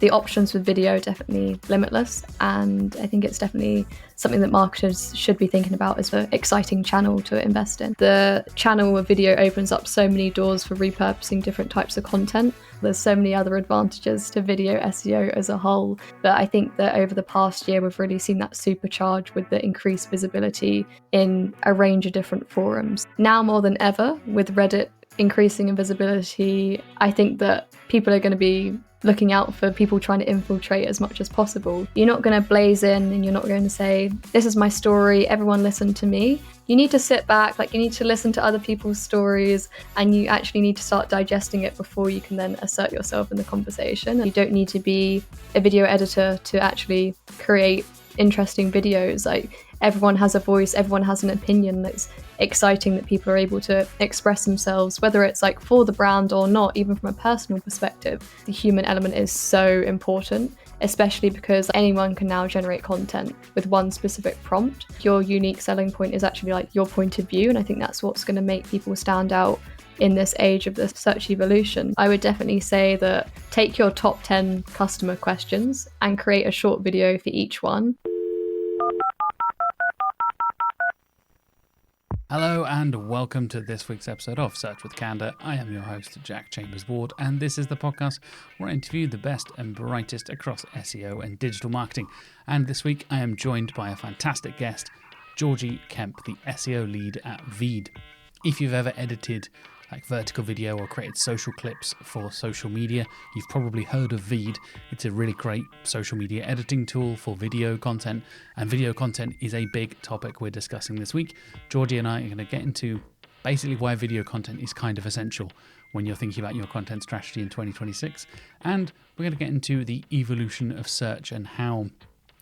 The options with video are definitely limitless, and I think it's definitely something that marketers should be thinking about as an exciting channel to invest in. The channel of video opens up so many doors for repurposing different types of content. There's so many other advantages to video SEO as a whole, but I think that over the past year we've really seen that supercharged with the increased visibility in a range of different forums. Now more than ever, with Reddit increasing in visibility, I think that people are going to be looking out for people trying to infiltrate as much as possible. You're not going to blaze in and you're not going to say, this is my story, everyone listen to me. You need to sit back, you need to listen to other people's stories, and you actually need to start digesting it before you can then assert yourself in the conversation. And you don't need to be a video editor to actually create interesting videos. Everyone has a voice, everyone has an opinion. That's exciting that people are able to express themselves, whether it's for the brand or not, even from a personal perspective. The human element is so important, especially because anyone can now generate content with one specific prompt. Your unique selling point is actually your point of view, and I think that's what's going to make people stand out in this age of the search evolution. I would definitely say that take your top 10 customer questions and create a short video for each one. Hello and welcome to this week's episode of Search with Candour. I am your host, Jack Chambers-Ward, and this is the podcast where I interview the best and brightest across SEO and digital marketing. And this week I am joined by a fantastic guest, Georgie Kemp, the SEO lead at Veed. If you've ever edited vertical video or created social clips for social media, you've probably heard of Veed. It's a really great social media editing tool for video content, and video content is a big topic we're discussing this week. Georgie and I are going to get into basically why video content is kind of essential when you're thinking about your content strategy in 2026, and we're going to get into the evolution of search and how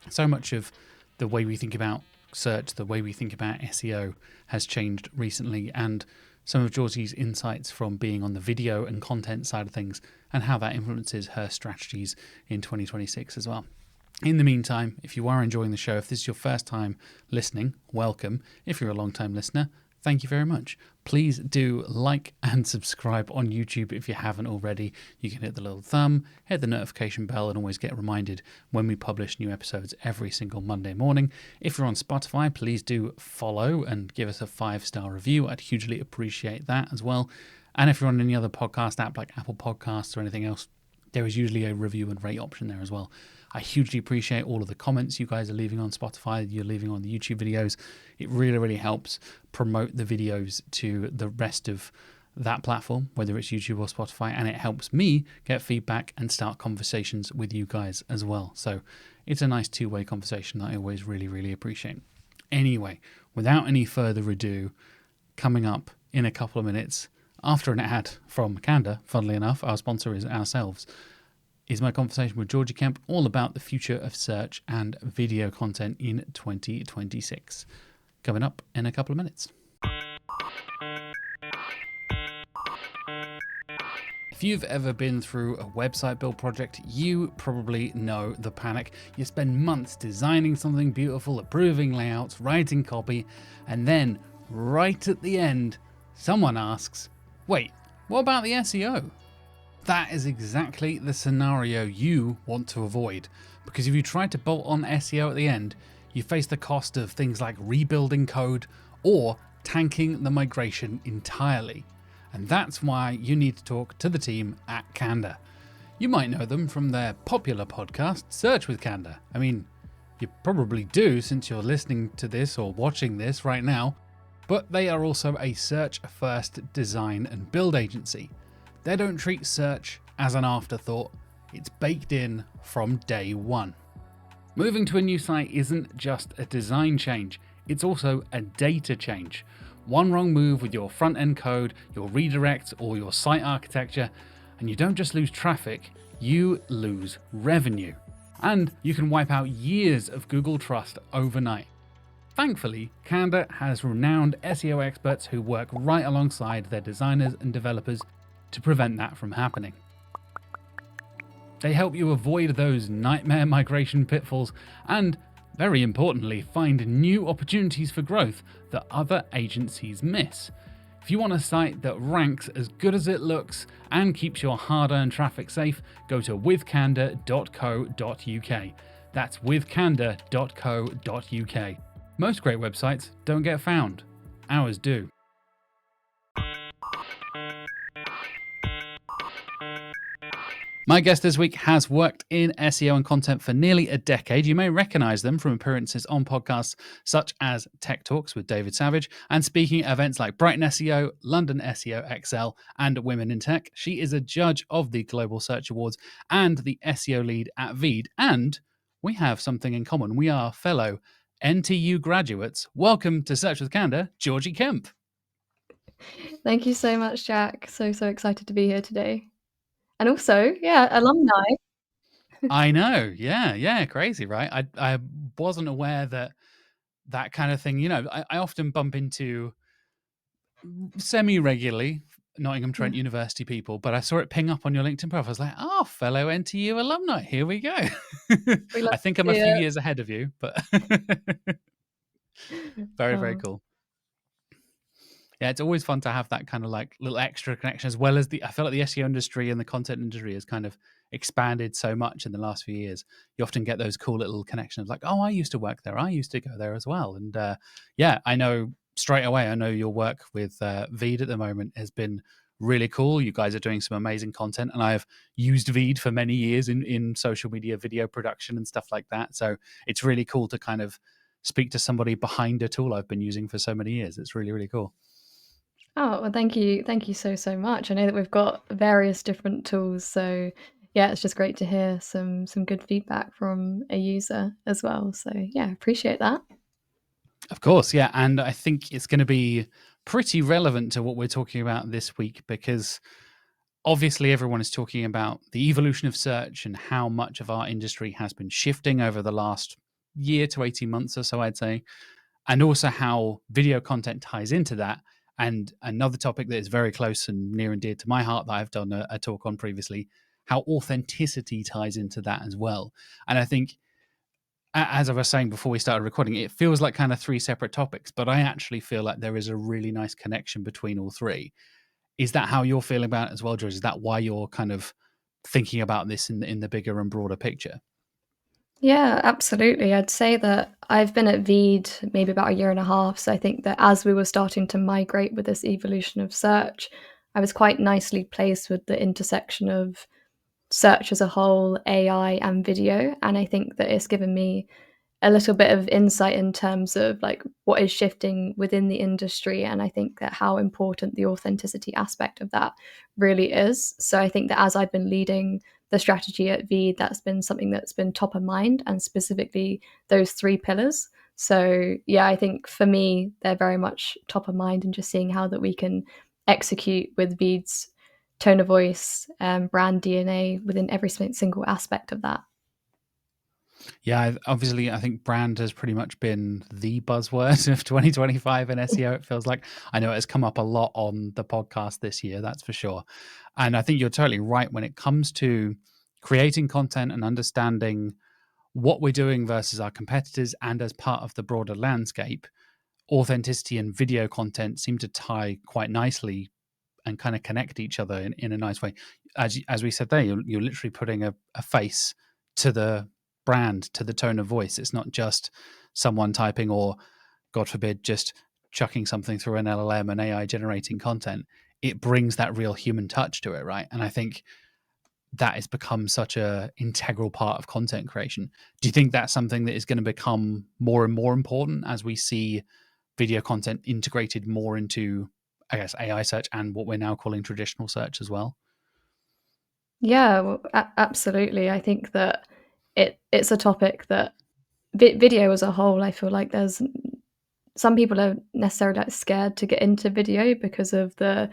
so much of the way we think about search, the way we think about SEO has changed recently, and some of Georgie's insights from being on the video and content side of things and how that influences her strategies in 2026 as well. In the meantime, if you are enjoying the show, if this is your first time listening, welcome. If you're a long-time listener, thank you very much. Please do like and subscribe on YouTube if you haven't already. You can hit the little thumb, hit the notification bell, and always get reminded when we publish new episodes every single Monday morning. If you're on Spotify, please do follow and give us a 5-star review. I'd hugely appreciate that as well. And if you're on any other podcast app like Apple Podcasts or anything else, there is usually a review and rate option there as well. I hugely appreciate all of the comments you guys are leaving on Spotify, you're leaving on the YouTube videos. It really, really helps promote the videos to the rest of that platform, whether it's YouTube or Spotify, and it helps me get feedback and start conversations with you guys as well. So it's a nice two-way conversation that I always really, really appreciate. Anyway, without any further ado, coming up in a couple of minutes, after an ad from Candour, funnily enough, our sponsor is ourselves, is my conversation with Georgie Kemp all about the future of search and video content in 2026. Coming up in a couple of minutes. If you've ever been through a website build project, you probably know the panic. You spend months designing something beautiful, approving layouts, writing copy, and then right at the end, someone asks, wait, what about the SEO? That is exactly the scenario you want to avoid, because if you try to bolt on SEO at the end, you face the cost of things like rebuilding code or tanking the migration entirely. And that's why you need to talk to the team at Candour. You might know them from their popular podcast, Search with Candour. I mean, you probably do since you're listening to this or watching this right now, but they are also a search-first design and build agency. They don't treat search as an afterthought, it's baked in from day one. Moving to a new site isn't just a design change, it's also a data change. One wrong move with your front-end code, your redirects, or your site architecture, and you don't just lose traffic, you lose revenue. And you can wipe out years of Google trust overnight. Thankfully, Candour has renowned SEO experts who work right alongside their designers and developers to prevent that from happening. They help you avoid those nightmare migration pitfalls and, very importantly, find new opportunities for growth that other agencies miss. If you want a site that ranks as good as it looks and keeps your hard-earned traffic safe, go to withcandour.co.uk. That's withcandour.co.uk. Most great websites don't get found. Ours do. My guest this week has worked in SEO and content for nearly a decade. You may recognize them from appearances on podcasts such as Tech Talks with David Savage and speaking at events like Brighton SEO, London SEO XL, and Women in Tech. She is a judge of the Global Search Awards and the SEO lead at Veed. And we have something in common. We are fellow NTU graduates. Welcome to Search with Candour, Georgie Kemp. Thank you so much, Jack. So excited to be here today. And also, alumni. I know. Yeah. Crazy, right? I wasn't aware that kind of thing. I often bump into semi-regularly Nottingham Trent University people, but I saw it ping up on your LinkedIn profile. I was like, oh, fellow NTU alumni, here we go. I think I'm a few years ahead of you, but very cool. Yeah, it's always fun to have that kind of like little extra connection, as well as I feel like the SEO industry and the content industry has kind of expanded so much in the last few years. You often get those cool little connections like, oh, I used to work there. I used to go there as well. And I know straight away, I know your work with Veed at the moment has been really cool. You guys are doing some amazing content, and I've used Veed for many years in social media video production and stuff like that. So it's really cool to kind of speak to somebody behind a tool I've been using for so many years. It's really, really cool. Oh, well, thank you so much. I know that we've got various different tools, so yeah, it's just great to hear some good feedback from a user as well. So yeah, appreciate that. Of course, yeah, and I think it's going to be pretty relevant to what we're talking about this week, because obviously everyone is talking about the evolution of search and how much of our industry has been shifting over the last year to 18 months or so, I'd say, and also how video content ties into that. And another topic that is very close and near and dear to my heart that I've done a talk on previously, how authenticity ties into that as well. And I think, as I was saying before we started recording, it feels like kind of three separate topics, but I actually feel like there is a really nice connection between all three. Is that how you're feeling about it as well, George? Is that why you're kind of thinking about this in the bigger and broader picture? Yeah, absolutely. I'd say that I've been at Veed maybe about a year and a half. So I think that as we were starting to migrate with this evolution of search, I was quite nicely placed with the intersection of search as a whole, AI, and video. And I think that it's given me a little bit of insight in terms of like what is shifting within the industry, and I think that how important the authenticity aspect of that really is. So I think that as I've been leading the strategy at Veed, that's been something that's been top of mind, and specifically those three pillars. So yeah, I think for me they're very much top of mind, and just seeing how that we can execute with Veed's tone of voice, brand DNA within every single aspect of that. Yeah, obviously, I think brand has pretty much been the buzzword of 2025 in SEO. It feels like, I know it has come up a lot on the podcast this year, that's for sure. And I think you're totally right when it comes to creating content and understanding what we're doing versus our competitors, and as part of the broader landscape, authenticity and video content seem to tie quite nicely and kind of connect each other in a nice way. As we said there, you're literally putting a face to the brand, to the tone of voice. It's not just someone typing, or God forbid, just chucking something through an LLM and AI generating content. It brings that real human touch to it, right? And I think that has become such a integral part of content creation. Do you think that's something that is going to become more and more important as we see video content integrated more into, I guess, AI search and what we're now calling traditional search as well? Yeah, well, absolutely. I think that it's a topic that video as a whole, I feel like there's some people are necessarily like scared to get into video because of the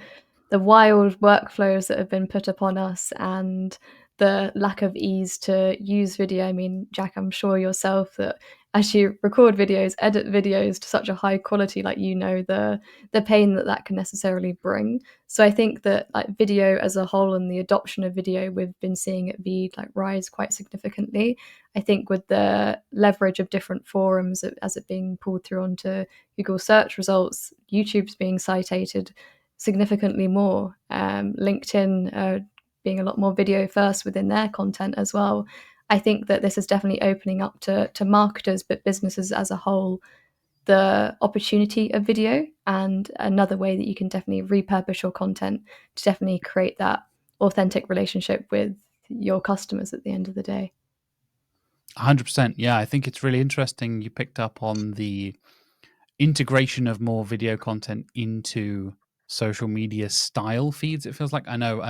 wild workflows that have been put upon us, and the lack of ease to use video. I mean, Jack, I'm sure yourself that as you record videos, edit videos to such a high quality, like the pain that that can necessarily bring. So I think that like video as a whole and the adoption of video we've been seeing at Veed like rise quite significantly. I think with the leverage of different forums as it being pulled through onto Google search results, YouTube's being cited significantly more. LinkedIn being a lot more video first within their content as well. I think that this is definitely opening up to marketers, but businesses as a whole, the opportunity of video, and another way that you can definitely repurpose your content to definitely create that authentic relationship with your customers at the end of the day. 100%. Yeah, I think it's really interesting you picked up on the integration of more video content into social media style feeds. It feels like, I know,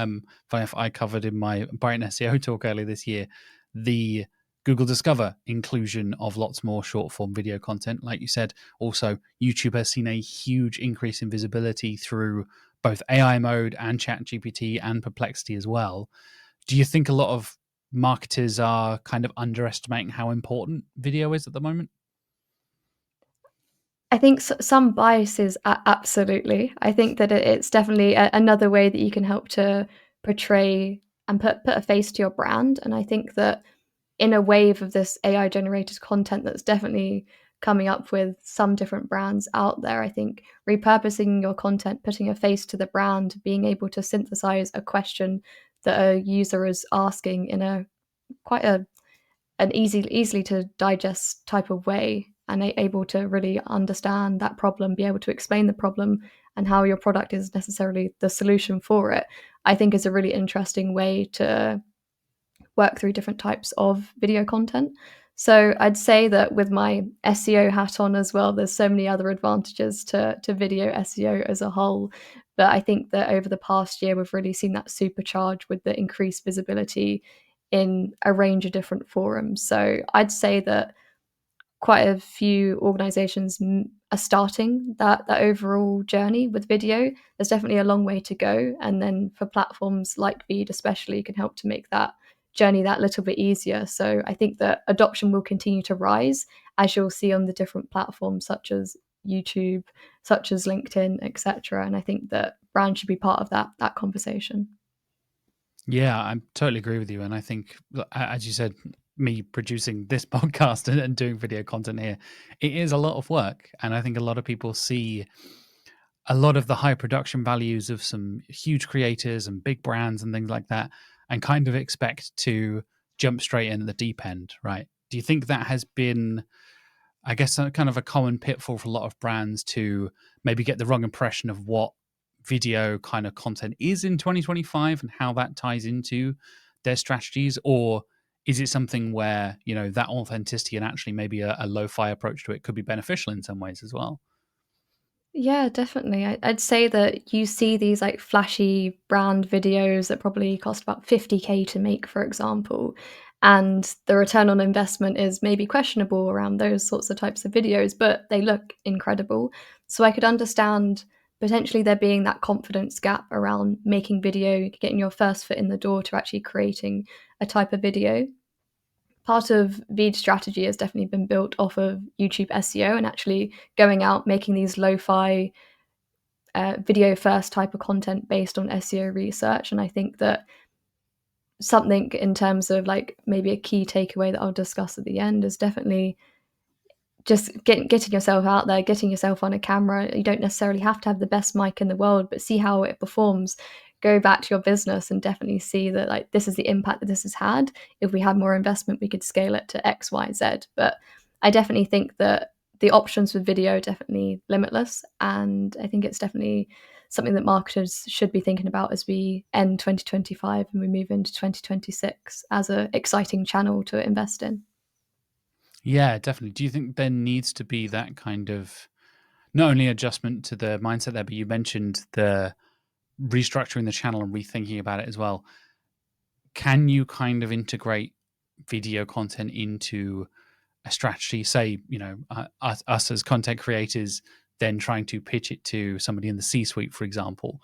I covered in my Brighton SEO talk earlier this year the Google Discover inclusion of lots more short form video content. Like you said, also YouTube has seen a huge increase in visibility through both AI mode and ChatGPT and Perplexity as well. Do you think a lot of marketers are kind of underestimating how important video is at the moment? I think some biases, absolutely. I think that it's definitely another way that you can help to portray and put a face to your brand. And I think that in a wave of this AI generated content that's definitely coming up with some different brands out there, I think repurposing your content, putting a face to the brand, being able to synthesize a question that a user is asking in a quite an easily to digest type of way, and able to really understand that problem, be able to explain the problem and how your product is necessarily the solution for it, I think is a really interesting way to work through different types of video content. So I'd say that with my SEO hat on as well, there's so many other advantages to video SEO as a whole. But I think that over the past year, we've really seen that supercharge with the increased visibility in a range of different forums. So I'd say that quite a few organizations are starting that overall journey with video. There's definitely a long way to go. And then for platforms like Veed especially can help to make that journey that little bit easier. So I think that adoption will continue to rise, as you'll see on the different platforms such as YouTube, such as LinkedIn, etc. And I think that brands should be part of that conversation. Yeah, I totally agree with you. And I think, as you said, me producing this podcast and doing video content here, it is a lot of work. And I think a lot of people see a lot of the high production values of some huge creators and big brands and things like that, and kind of expect to jump straight in at the deep end, right? Do you think that has been, I guess, a kind of a common pitfall for a lot of brands to maybe get the wrong impression of what video kind of content is in 2025 and how that ties into their strategies? Or is it something where, that authenticity and actually maybe a lo-fi approach to it could be beneficial in some ways as well? Yeah, definitely. I'd say that you see these like flashy brand videos that probably cost about 50K to make, for example, and the return on investment is maybe questionable around those sorts of types of videos, but they look incredible. So I could understand potentially there being that confidence gap around making video, getting your first foot in the door to actually creating a type of video. Part of Veed's strategy has definitely been built off of YouTube SEO and actually going out, making these lo-fi video first type of content based on SEO research. And I think that something in terms of like maybe a key takeaway that I'll discuss at the end is definitely just getting yourself out there, getting yourself on a camera. You don't necessarily have to have the best mic in the world, but see how it performs. Go back to your business and definitely see that like this is the impact that this has had. If we had more investment, we could scale it to X, Y, Z. But I definitely think that the options with video are definitely limitless, and I think it's definitely something that marketers should be thinking about as we end 2025 and we move into 2026 as an exciting channel to invest in. Yeah, definitely. Do you think there needs to be that kind of not only adjustment to the mindset there, but you mentioned the restructuring the channel and rethinking about it as well. Can you kind of integrate video content into a strategy? Say, us as content creators, then trying to pitch it to somebody in the C-suite, for example.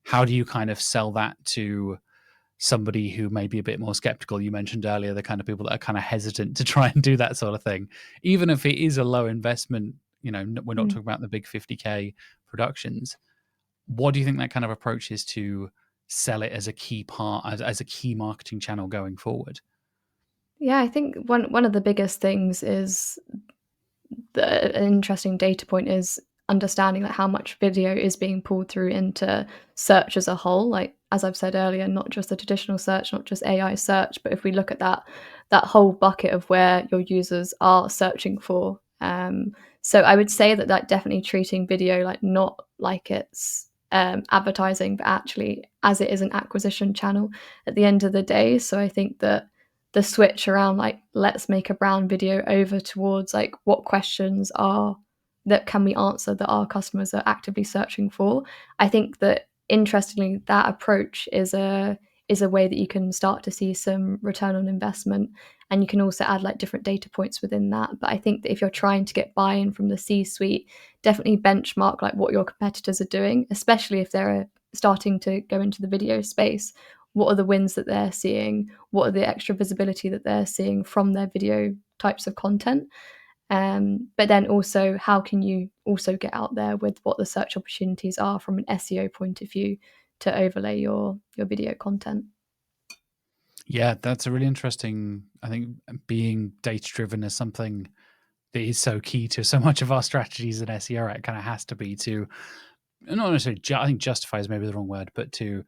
How do you kind of sell that to somebody who may be a bit more skeptical? You mentioned earlier the kind of people that are kind of hesitant to try and do that sort of thing, even if it is a low investment. We're not Mm. talking about the big 50K productions. What do you think that kind of approach is to sell it as a key part, as a key marketing channel going forward? Yeah, I think one of the biggest things is an interesting data point is understanding like how much video is being pulled through into search as a whole. Like as I've said earlier, not just the traditional search, not just AI search, but if we look at that whole bucket of where your users are searching for. So I would say that definitely treating video like not like it's advertising, but actually as it is an acquisition channel at the end of the day. So I think that the switch around like let's make a brand video over towards like what questions are that can we answer that our customers are actively searching for. I think that interestingly that approach is a way that you can start to see some return on investment, and you can also add like different data points within that. But I think that if you're trying to get buy-in from the C-suite, definitely benchmark like what your competitors are doing, especially if they're starting to go into the video space. What are the wins that they're seeing? What are the extra visibility that they're seeing from their video types of content? But then also, how can you also get out there with what the search opportunities are from an SEO point of view to overlay your video content? Yeah, that's a really interesting. I think being data driven is something that is so key to so much of our strategies in SEO. It kind of has to be to not necessarily. I think justify is maybe the wrong word, but to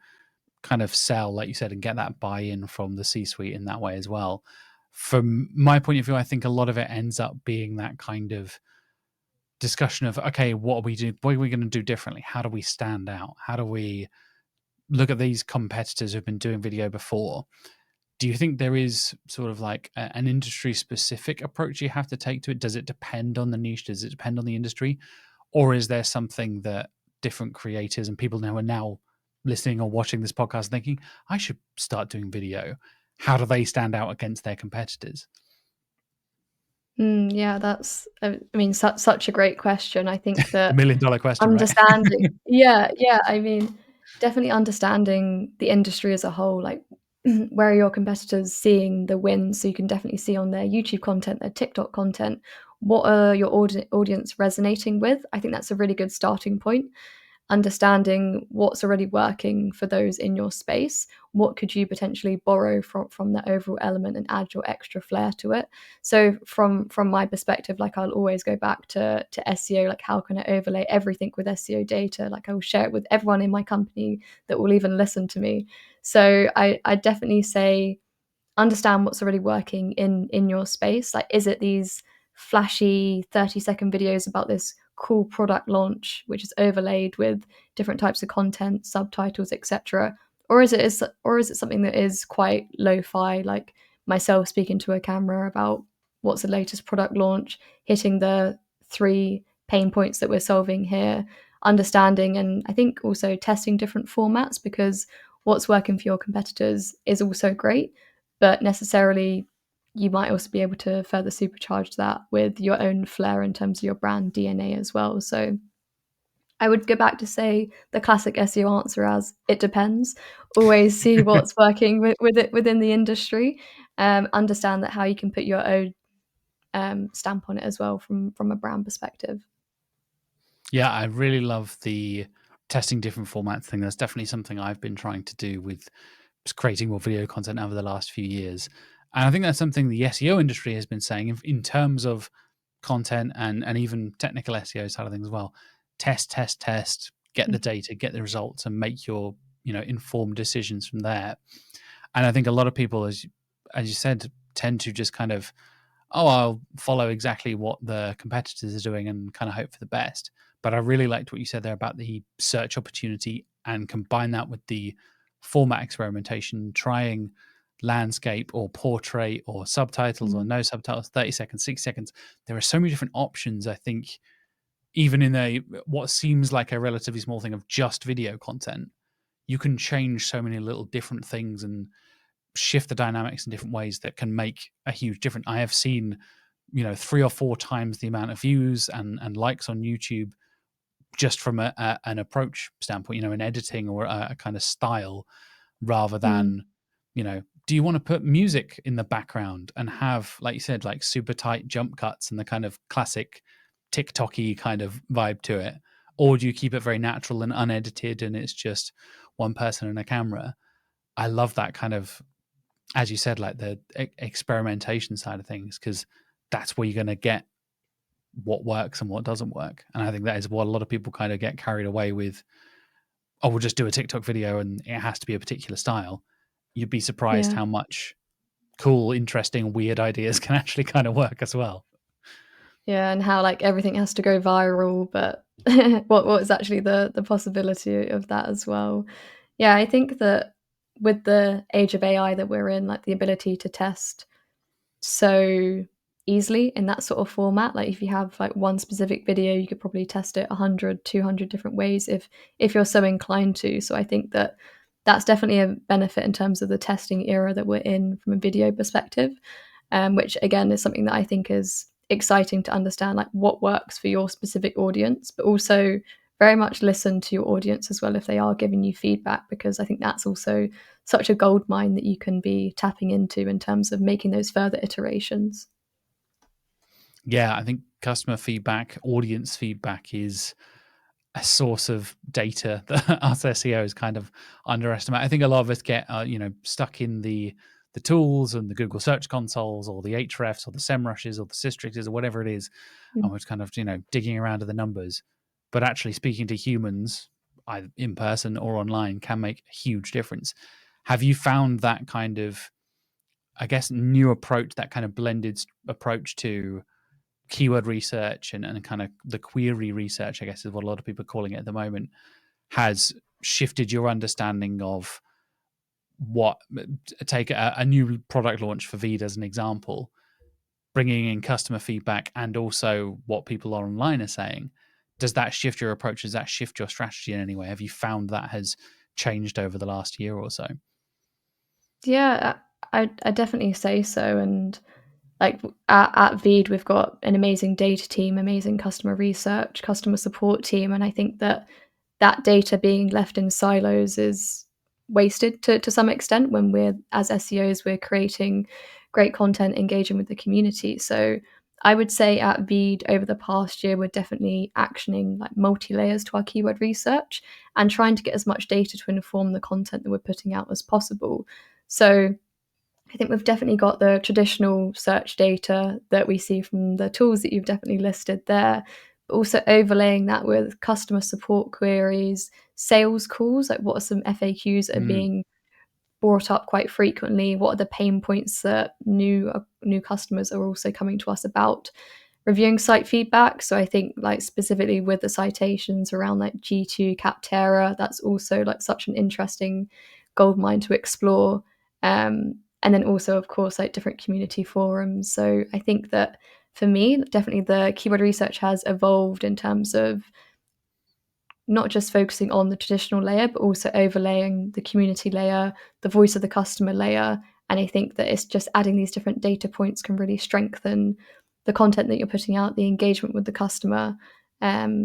kind of sell, like you said, and get that buy-in from the C-suite in that way as well. From my point of view, I think a lot of it ends up being that kind of discussion of, okay, what are we doing? What are we going to do differently? How do we stand out? How do we look at these competitors who've been doing video before? Do you think there is sort of like an industry specific approach you have to take to it? Does it depend on the niche? Does it depend on the industry? Or is there something that different creators and people now are now listening or watching this podcast thinking, I should start doing video? How do they stand out against their competitors? Yeah, that's, I mean, such a great question. I think The that million dollar question, right? understanding, yeah, I mean, definitely understanding the industry as a whole, like where are your competitors seeing the wins? So you can definitely see on their YouTube content, their TikTok content, what are your audience resonating with? I think that's a really good starting point. Understanding what's already working for those in your space, what could you potentially borrow from the overall element and add your extra flair to it. So from my perspective, like I'll always go back to SEO, like how can I overlay everything with SEO data? Like I will share it with everyone in my company that will even listen to me. So I definitely say understand what's already working in your space. Like, is it these flashy 30-second videos about this cool product launch which is overlaid with different types of content, subtitles, etc., or is it something that is quite lo-fi, like myself speaking to a camera about what's the latest product launch, hitting the 3 pain points that we're solving here, understanding, and I think also testing different formats, because what's working for your competitors is also great, but necessarily you might also be able to further supercharge that with your own flair in terms of your brand DNA as well. So I would go back to say the classic SEO answer as it depends. Always see what's working with it within the industry. Understand that how you can put your own stamp on it as well from a brand perspective. Yeah, I really love the testing different formats thing. That's definitely something I've been trying to do with creating more video content over the last few years. And I think that's something the SEO industry has been saying in terms of content and even technical SEO side of things as well. Test, test, test, get the data, get the results, and make your informed decisions from there. And I think a lot of people, as you said, tend to just kind of, oh, I'll follow exactly what the competitors are doing and kind of hope for the best. But I really liked what you said there about the search opportunity and combine that with the format experimentation, trying landscape or portrait or subtitles or no subtitles, 30 seconds, 60 seconds. There are so many different options, I think, even in what seems like a relatively small thing of just video content, you can change so many little different things and shift the dynamics in different ways that can make a huge difference. I have seen, 3 or 4 times the amount of views and likes on YouTube just from an approach standpoint, an editing or a kind of style, rather than, do you want to put music in the background and have, like you said, like super tight jump cuts and the kind of classic TikTok-y kind of vibe to it? Or do you keep it very natural and unedited and it's just one person and a camera? I love that kind of, as you said, like the experimentation side of things, because that's where you're going to get what works and what doesn't work. And I think that is what a lot of people kind of get carried away with. Oh, we'll just do a TikTok video and it has to be a particular style. You'd be surprised Yeah. how much cool, interesting, weird ideas can actually kind of work as well. Yeah, and how like everything has to go viral, but what is actually the possibility of that as well? Yeah, I think that with the age of AI that we're in, like the ability to test so easily in that sort of format, like if you have like one specific video, you could probably test it 100, 200 different ways if you're so inclined to. So I think that that's definitely a benefit in terms of the testing era that we're in from a video perspective, which again is something that I think is exciting to understand, like what works for your specific audience, but also very much listen to your audience as well if they are giving you feedback, because I think that's also such a gold mine that you can be tapping into in terms of making those further iterations. Yeah, I think customer feedback, audience feedback is a source of data that us SEOs kind of underestimate. I think a lot of us get stuck in the tools and the Google Search Consoles or the Ahrefs or the SEMrushes or the Systrixes or whatever it is, and Mm. we're kind of digging around to the numbers. But actually speaking to humans, either in person or online, can make a huge difference. Have you found that kind of, I guess, new approach, that kind of blended approach to keyword research and kind of the query research, I guess is what a lot of people are calling it at the moment, has shifted your understanding of what, take a new product launch for Veed as an example, bringing in customer feedback and also what people online are saying? Does that shift your approach? Does that shift your strategy in any way? Have you found that has changed over the last year or so? Yeah, I definitely say so. And like at Veed, we've got an amazing data team, amazing customer research, customer support team, and I think that that data being left in silos is wasted to some extent when we're, as SEOs, we're creating great content, engaging with the community. So I would say at Veed over the past year, we're definitely actioning like multi-layers to our keyword research and trying to get as much data to inform the content that we're putting out as possible. So I think we've definitely got the traditional search data that we see from the tools that you've definitely listed there, but also overlaying that with customer support queries, sales calls, like what are some FAQs that are Mm. being brought up quite frequently? What are the pain points that new customers are also coming to us about? Reviewing site feedback. So I think like specifically with the citations around like G2 Capterra, that's also like such an interesting goldmine to explore. And then also, of course, like different community forums. So I think that for me, definitely the keyword research has evolved in terms of not just focusing on the traditional layer, but also overlaying the community layer, the voice of the customer layer. And I think that it's just adding these different data points can really strengthen the content that you're putting out, the engagement with the customer.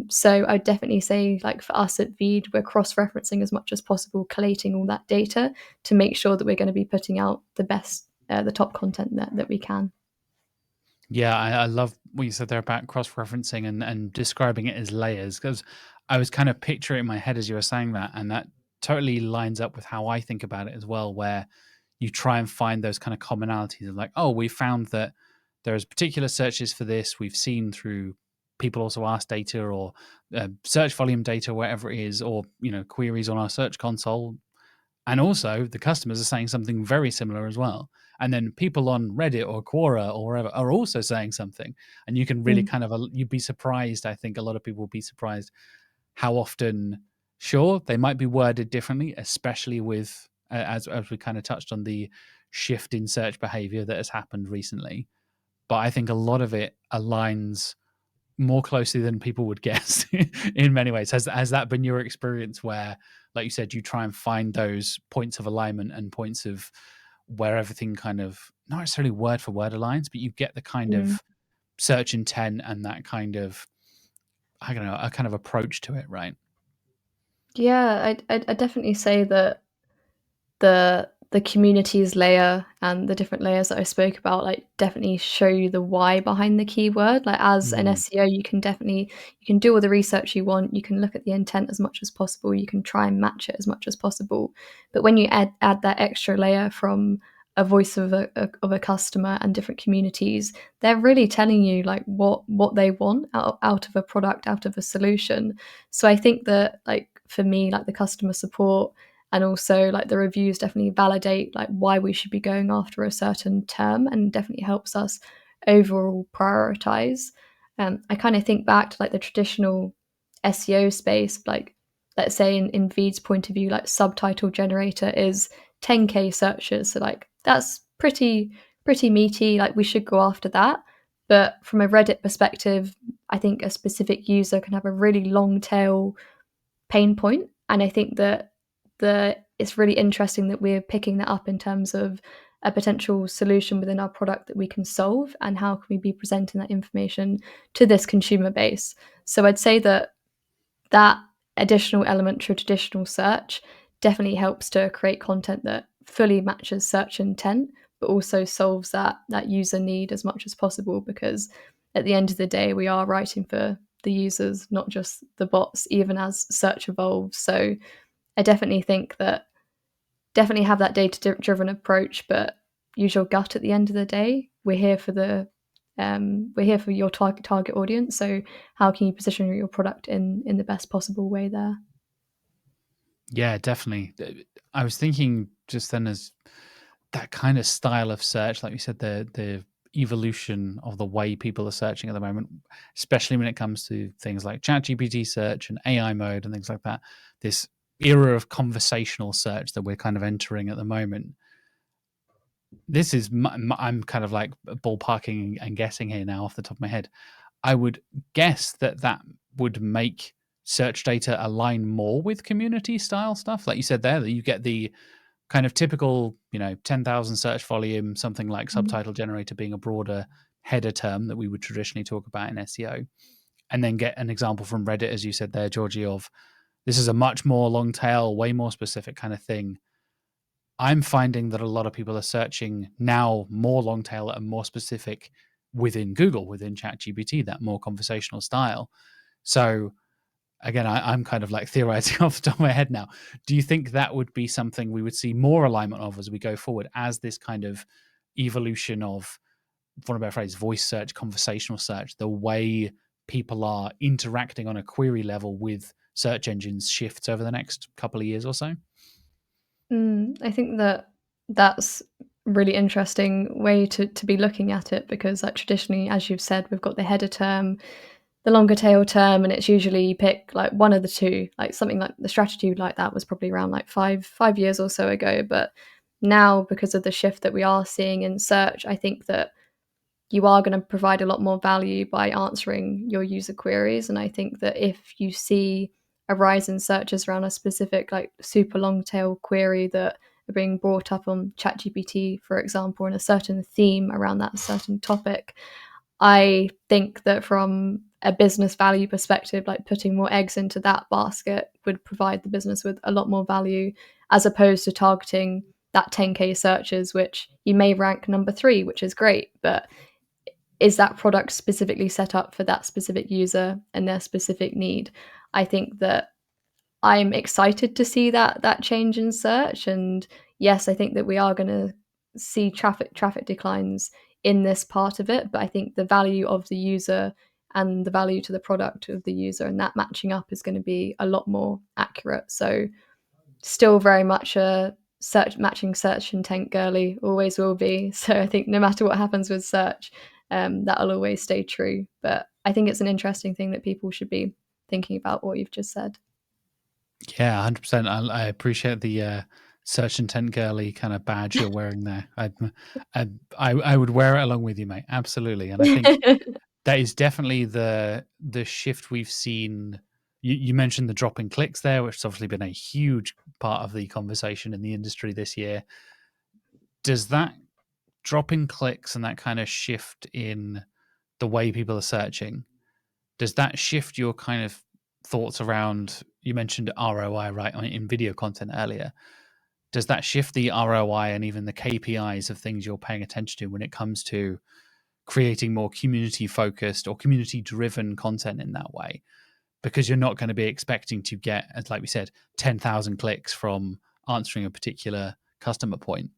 So I'd definitely say, like for us at Veed, we're cross-referencing as much as possible, collating all that data to make sure that we're going to be putting out the best, the top content that we can. Yeah, I love what you said there about cross-referencing and describing it as layers, because I was kind of picturing it in my head as you were saying that, and that totally lines up with how I think about it as well, where you try and find those kind of commonalities of like, oh, we found that there's particular searches for this. We've seen through people also ask data or search volume data, whatever it is, or queries on our search console, and also the customers are saying something very similar as well. And then people on Reddit or Quora or wherever are also saying something. And you can really Mm, kind of, you'd be surprised. I think a lot of people will be surprised how often, sure, they might be worded differently, especially with, as we kind of touched on, the shift in search behavior that has happened recently. But I think a lot of it aligns more closely than people would guess in many ways. Has that been your experience where, like you said, you try and find those points of alignment and points of where everything kind of, not necessarily word for word aligns, but you get the kind mm. of search intent and that kind of, I don't know, a kind of approach to it, right? Yeah, I'd definitely say that the communities layer and the different layers that I spoke about, like, definitely show you the why behind the keyword. Like, as an Mm, SEO, you can do all the research you want, you can look at the intent as much as possible, you can try and match it as much as possible. But when you add that extra layer from a voice of a customer and different communities, they're really telling you like what they want out of a product, out of a solution. So I think that like for me, like the customer support and also like the reviews definitely validate like why we should be going after a certain term, and definitely helps us overall prioritize. I kind of think back to like the traditional SEO space, like let's say in Veed's point of view, like subtitle generator is 10k searches, so like that's pretty meaty, like we should go after that. But from a Reddit perspective, I think a specific user can have a really long tail pain point, and I think that the it's really interesting that we're picking that up in terms of a potential solution within our product that we can solve, and how can we be presenting that information to this consumer base. So I'd say that that additional element to traditional search definitely helps to create content that fully matches search intent, but also solves that user need as much as possible, because at the end of the day we are writing for the users, not just the bots, even as search evolves. So I definitely think that definitely have that data driven approach, but use your gut at the end of the day. We're here for your target audience. So how can you position your product in the best possible way there? Yeah, definitely. I was thinking just then as that kind of style of search, like you said, the evolution of the way people are searching at the moment, especially when it comes to things like ChatGPT search and AI mode and things like that. This era of conversational search that we're kind of entering at the moment. This is I'm kind of like ballparking and guessing here now off the top of my head. I would guess that would make search data align more with community style stuff, like you said there, that you get the kind of typical, 10,000 search volume, something like Mhm. subtitle generator being a broader header term that we would traditionally talk about in SEO, and then get an example from Reddit, as you said there, Georgie, of this is a much more long tail, way more specific kind of thing. I'm finding that a lot of people are searching now more long tail and more specific within Google, within ChatGPT, that more conversational style. So again, I'm kind of like theorizing off the top of my head now. Do you think that would be something we would see more alignment of as we go forward, as this kind of evolution of, for a better phrase, voice search, conversational search, the way people are interacting on a query level with search engines shifts over the next couple of years or so? I think that that's really interesting way to be looking at it, because like traditionally, as you've said, we've got the header term, the longer tail term, and it's usually you pick like one of the two. Like something like the strategy like that was probably around like five years or so ago. But now, because of the shift that we are seeing in search, I think that you are going to provide a lot more value by answering your user queries. And I think that if you see a rise in searches around a specific, like super long tail query that are being brought up on ChatGPT, for example, and a certain theme around that certain topic, I think that from a business value perspective, like putting more eggs into that basket would provide the business with a lot more value, as opposed to targeting that 10k searches, which you may rank number 3, which is great, but is that product specifically set up for that specific user and their specific need? I think that I'm excited to see that change in search, and yes, I think that we are going to see traffic declines in this part of it, but I think the value of the user and the value to the product of the user and that matching up is going to be a lot more accurate. So still very much a search intent girly, always will be. So I think no matter what happens with search, that'll always stay true. But I think it's an interesting thing that people should be thinking about what you've just said. Yeah, 100%. I appreciate the search intent girly kind of badge you're wearing there. I would wear it along with you, mate. Absolutely. And I think that is definitely the shift we've seen. You mentioned the drop in clicks there, which has obviously been a huge part of the conversation in the industry this year. Does that drop in clicks and that kind of shift in the way people are searching, does that shift your kind of thoughts around, you mentioned ROI, right, in video content earlier. Does that shift the ROI and even the KPIs of things you're paying attention to when it comes to creating more community focused or community driven content in that way? Because you're not going to be expecting to get, as like we said, 10,000 clicks from answering a particular customer point.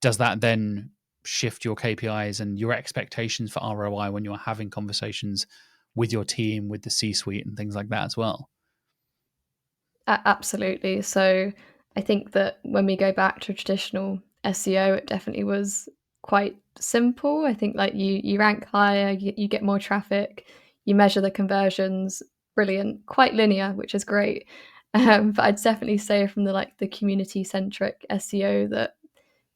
does that then shift your KPIs and your expectations for ROI when you're having conversations with your team, with the C-suite and things like that as well? Absolutely. So I think that when we go back to traditional SEO, it definitely was quite simple. I think like you rank higher, you get more traffic, you measure the conversions, brilliant, quite linear, which is great. But I'd definitely say from the community-centric SEO that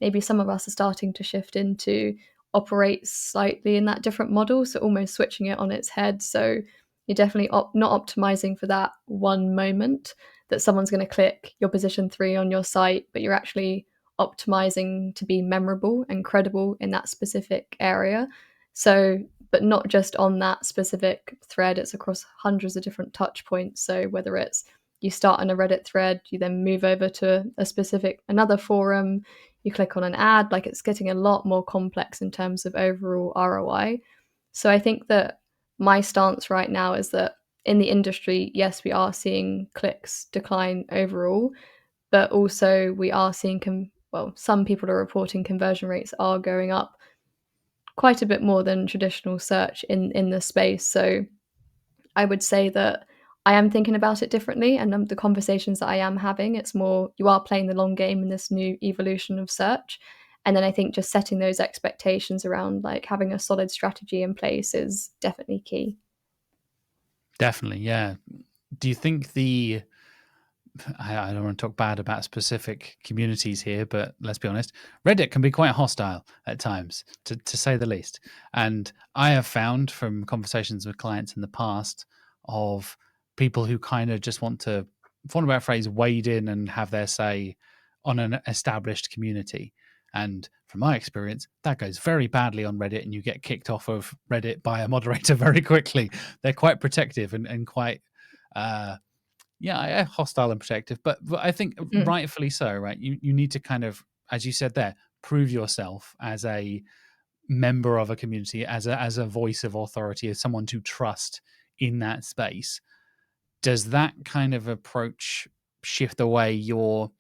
maybe some of us are starting to shift into operate slightly in that different model, so almost switching it on its head. So you're definitely not optimizing for that one moment that someone's going to click your position 3 on your site, but you're actually optimizing to be memorable and credible in that specific area. So, but not just on that specific thread, it's across hundreds of different touch points. So whether it's you start on a Reddit thread, you then move over to a specific another forum, you click on an ad, like it's getting a lot more complex in terms of overall ROI. So I think that my stance right now is that in the industry, yes, we are seeing clicks decline overall, but also we are seeing, some people are reporting conversion rates are going up quite a bit more than traditional search in the space. So I would say that I am thinking about it differently, and the conversations that I am having, it's more you are playing the long game in this new evolution of search. And then I think just setting those expectations around like having a solid strategy in place is definitely key. Definitely, yeah. Do you think I don't want to talk bad about specific communities here, but let's be honest, Reddit can be quite hostile at times, to say the least. And I have found from conversations with clients in the past of people who kind of just want to, for want of a better phrase, wade in and have their say on an established community. And from my experience, that goes very badly on Reddit, and you get kicked off of Reddit by a moderator very quickly. They're quite protective and quite hostile and protective, but I think Mm. rightfully so, right? You need to kind of, as you said there, prove yourself as a member of a community, as a voice of authority, as someone to trust in that space. Does that kind of approach shift the way you're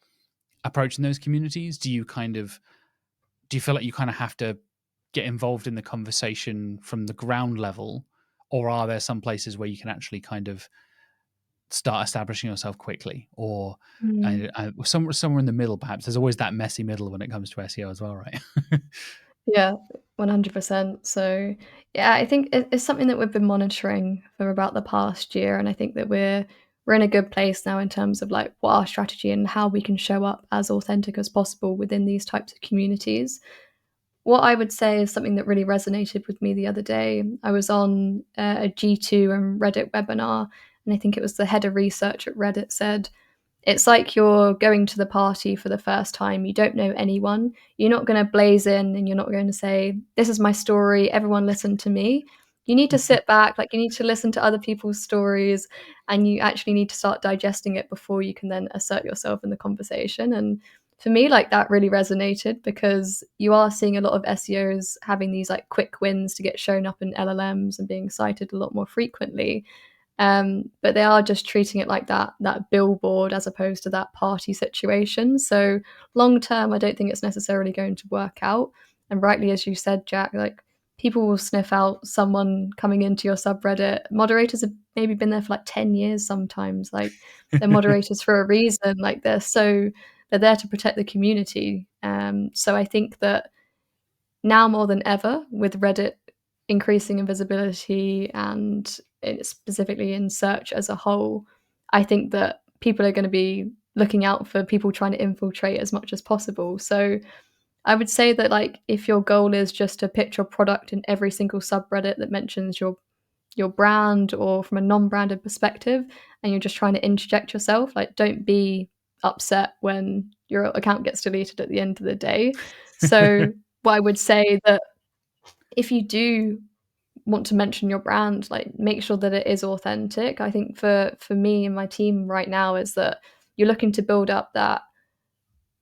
approaching those communities? Do you feel like you kind of have to get involved in the conversation from the ground level, or are there some places where you can actually kind of start establishing yourself quickly, or Mm. somewhere in the middle? Perhaps there's always that messy middle when it comes to SEO as well, right? Yeah, 100%. So, yeah, I think it's something that we've been monitoring for about the past year, and I think that we're in a good place now in terms of like what our strategy and how we can show up as authentic as possible within these types of communities. What I would say is something that really resonated with me the other day. I was on a G2 and Reddit webinar, and I think it was the head of research at Reddit said, it's like you're going to the party for the first time. You don't know anyone. You're not going to blaze in and you're not going to say, this is my story. Everyone listen to me. You need to sit back, like you need to listen to other people's stories, and you actually need to start digesting it before you can then assert yourself in the conversation. And for me, like that really resonated because you are seeing a lot of SEOs having these like quick wins to get shown up in LLMs and being cited a lot more frequently. But they are just treating it like that billboard as opposed to that party situation. So long term, I don't think it's necessarily going to work out. And rightly, as you said, Jack, like people will sniff out someone coming into your subreddit. Moderators have maybe been there for like 10 years sometimes. Like they're moderators for a reason. Like they're there to protect the community. So I think that now more than ever, with Reddit increasing in visibility and specifically in search as a whole, I think that people are going to be looking out for people trying to infiltrate as much as possible. So I would say that like if your goal is just to pitch your product in every single subreddit that mentions your brand or from a non-branded perspective, and you're just trying to interject yourself, like don't be upset when your account gets deleted at the end of the day. So what I would say that if you do want to mention your brand, like make sure that it is authentic. I think for me and my team right now is that you're looking to build up that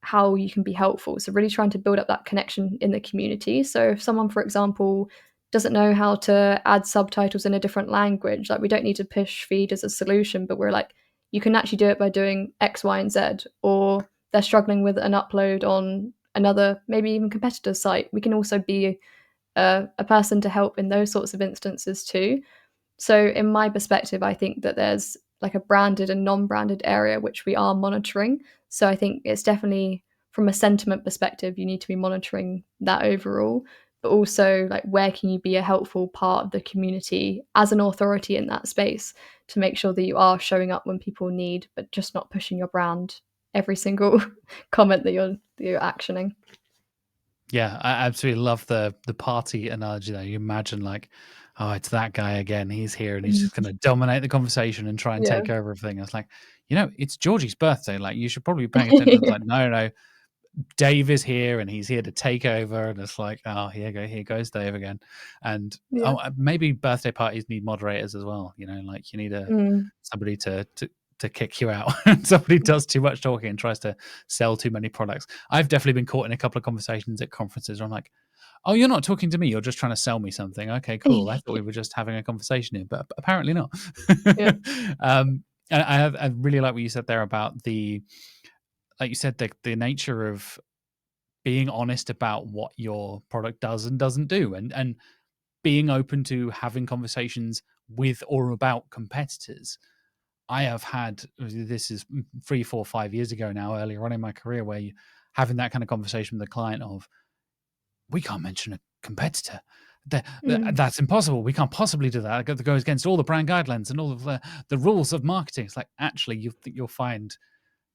how you can be helpful. So really trying to build up that connection in the community. So if someone, for example, doesn't know how to add subtitles in a different language, like we don't need to push Veed as a solution, but we're like, you can actually do it by doing X, Y, and Z, or they're struggling with an upload on another, maybe even competitor's site, we can also be a person to help in those sorts of instances too. So in my perspective, I think that there's like a branded and non-branded area which we are monitoring. So I think it's definitely from a sentiment perspective, you need to be monitoring that overall, but also like where can you be a helpful part of the community as an authority in that space to make sure that you are showing up when people need, but just not pushing your brand every single comment that you're actioning. Yeah, I absolutely love the party analogy there. You imagine like, oh, it's that guy again. He's here and he's just going to dominate the conversation and try and Yeah. take over everything. It's like, it's Georgie's birthday. Like, you should probably be paying attention. It's like, no, Dave is here and he's here to take over. And it's like, oh, here goes Dave again. And Yeah. maybe birthday parties need moderators as well. Like you need somebody to kick you out. Somebody does too much talking and tries to sell too many products. I've definitely been caught in a couple of conversations at conferences where I'm like, oh, you're not talking to me. You're just trying to sell me something. Okay, cool. I thought we were just having a conversation here, but apparently not. Yeah. And I really like what you said there about like you said, the nature of being honest about what your product does and doesn't do, and being open to having conversations with or about competitors. I have had, this is 3, 4, 5 years ago now, earlier on in my career, where having that kind of conversation with the client of, we can't mention a competitor. That's impossible. We can't possibly do that. That goes against all the brand guidelines and all of the rules of marketing. It's like, actually, you'll find,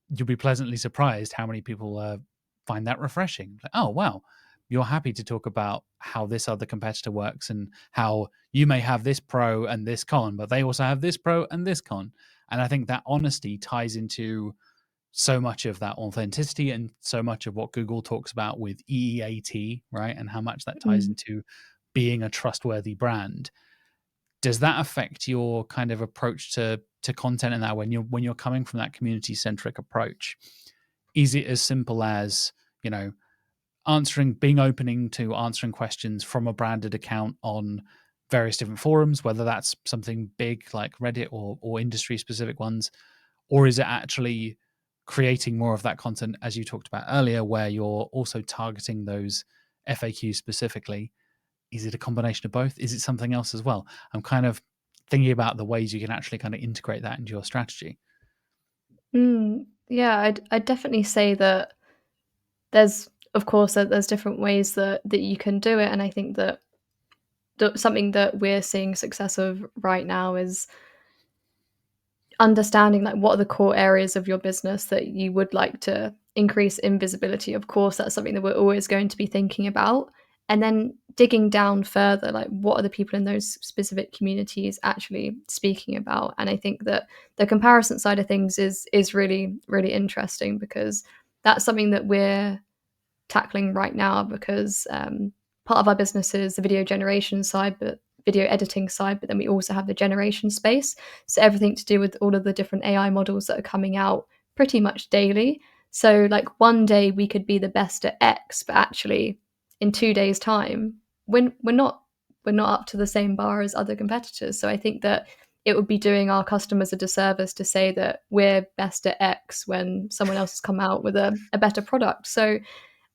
you'll be pleasantly surprised how many people find that refreshing. Like, oh, wow, you're happy to talk about how this other competitor works and how you may have this pro and this con, but they also have this pro and this con. And I think that honesty ties into so much of that authenticity and so much of what Google talks about with EEAT, right? And how much that ties Mm. into being a trustworthy brand. Does that affect your kind of approach to content in that, when you're coming from that community-centric approach? Is it as simple as, being opening to answering questions from a branded account on various different forums, whether that's something big like Reddit or industry specific ones, or is it actually creating more of that content, as you talked about earlier, where you're also targeting those FAQs specifically? Is it a combination of both? Is it something else as well? I'm kind of thinking about the ways you can actually kind of integrate that into your strategy. Yeah, I'd definitely say that there's, of course, there's different ways that you can do it, and I think that something that we're seeing success of right now is understanding like what are the core areas of your business that you would like to increase in visibility. Of course, that's something that we're always going to be thinking about, and then digging down further, like what are the people in those specific communities actually speaking about. And I think that the comparison side of things is really, really interesting, because that's something that we're tackling right now, because part of our business is the video generation side, but video editing side, but then we also have the generation space. So everything to do with all of the different AI models that are coming out pretty much daily. So like one day we could be the best at X, but actually in 2 days' time, when we're not up to the same bar as other competitors. So I think that it would be doing our customers a disservice to say that we're best at X when someone else has come out with a better product. So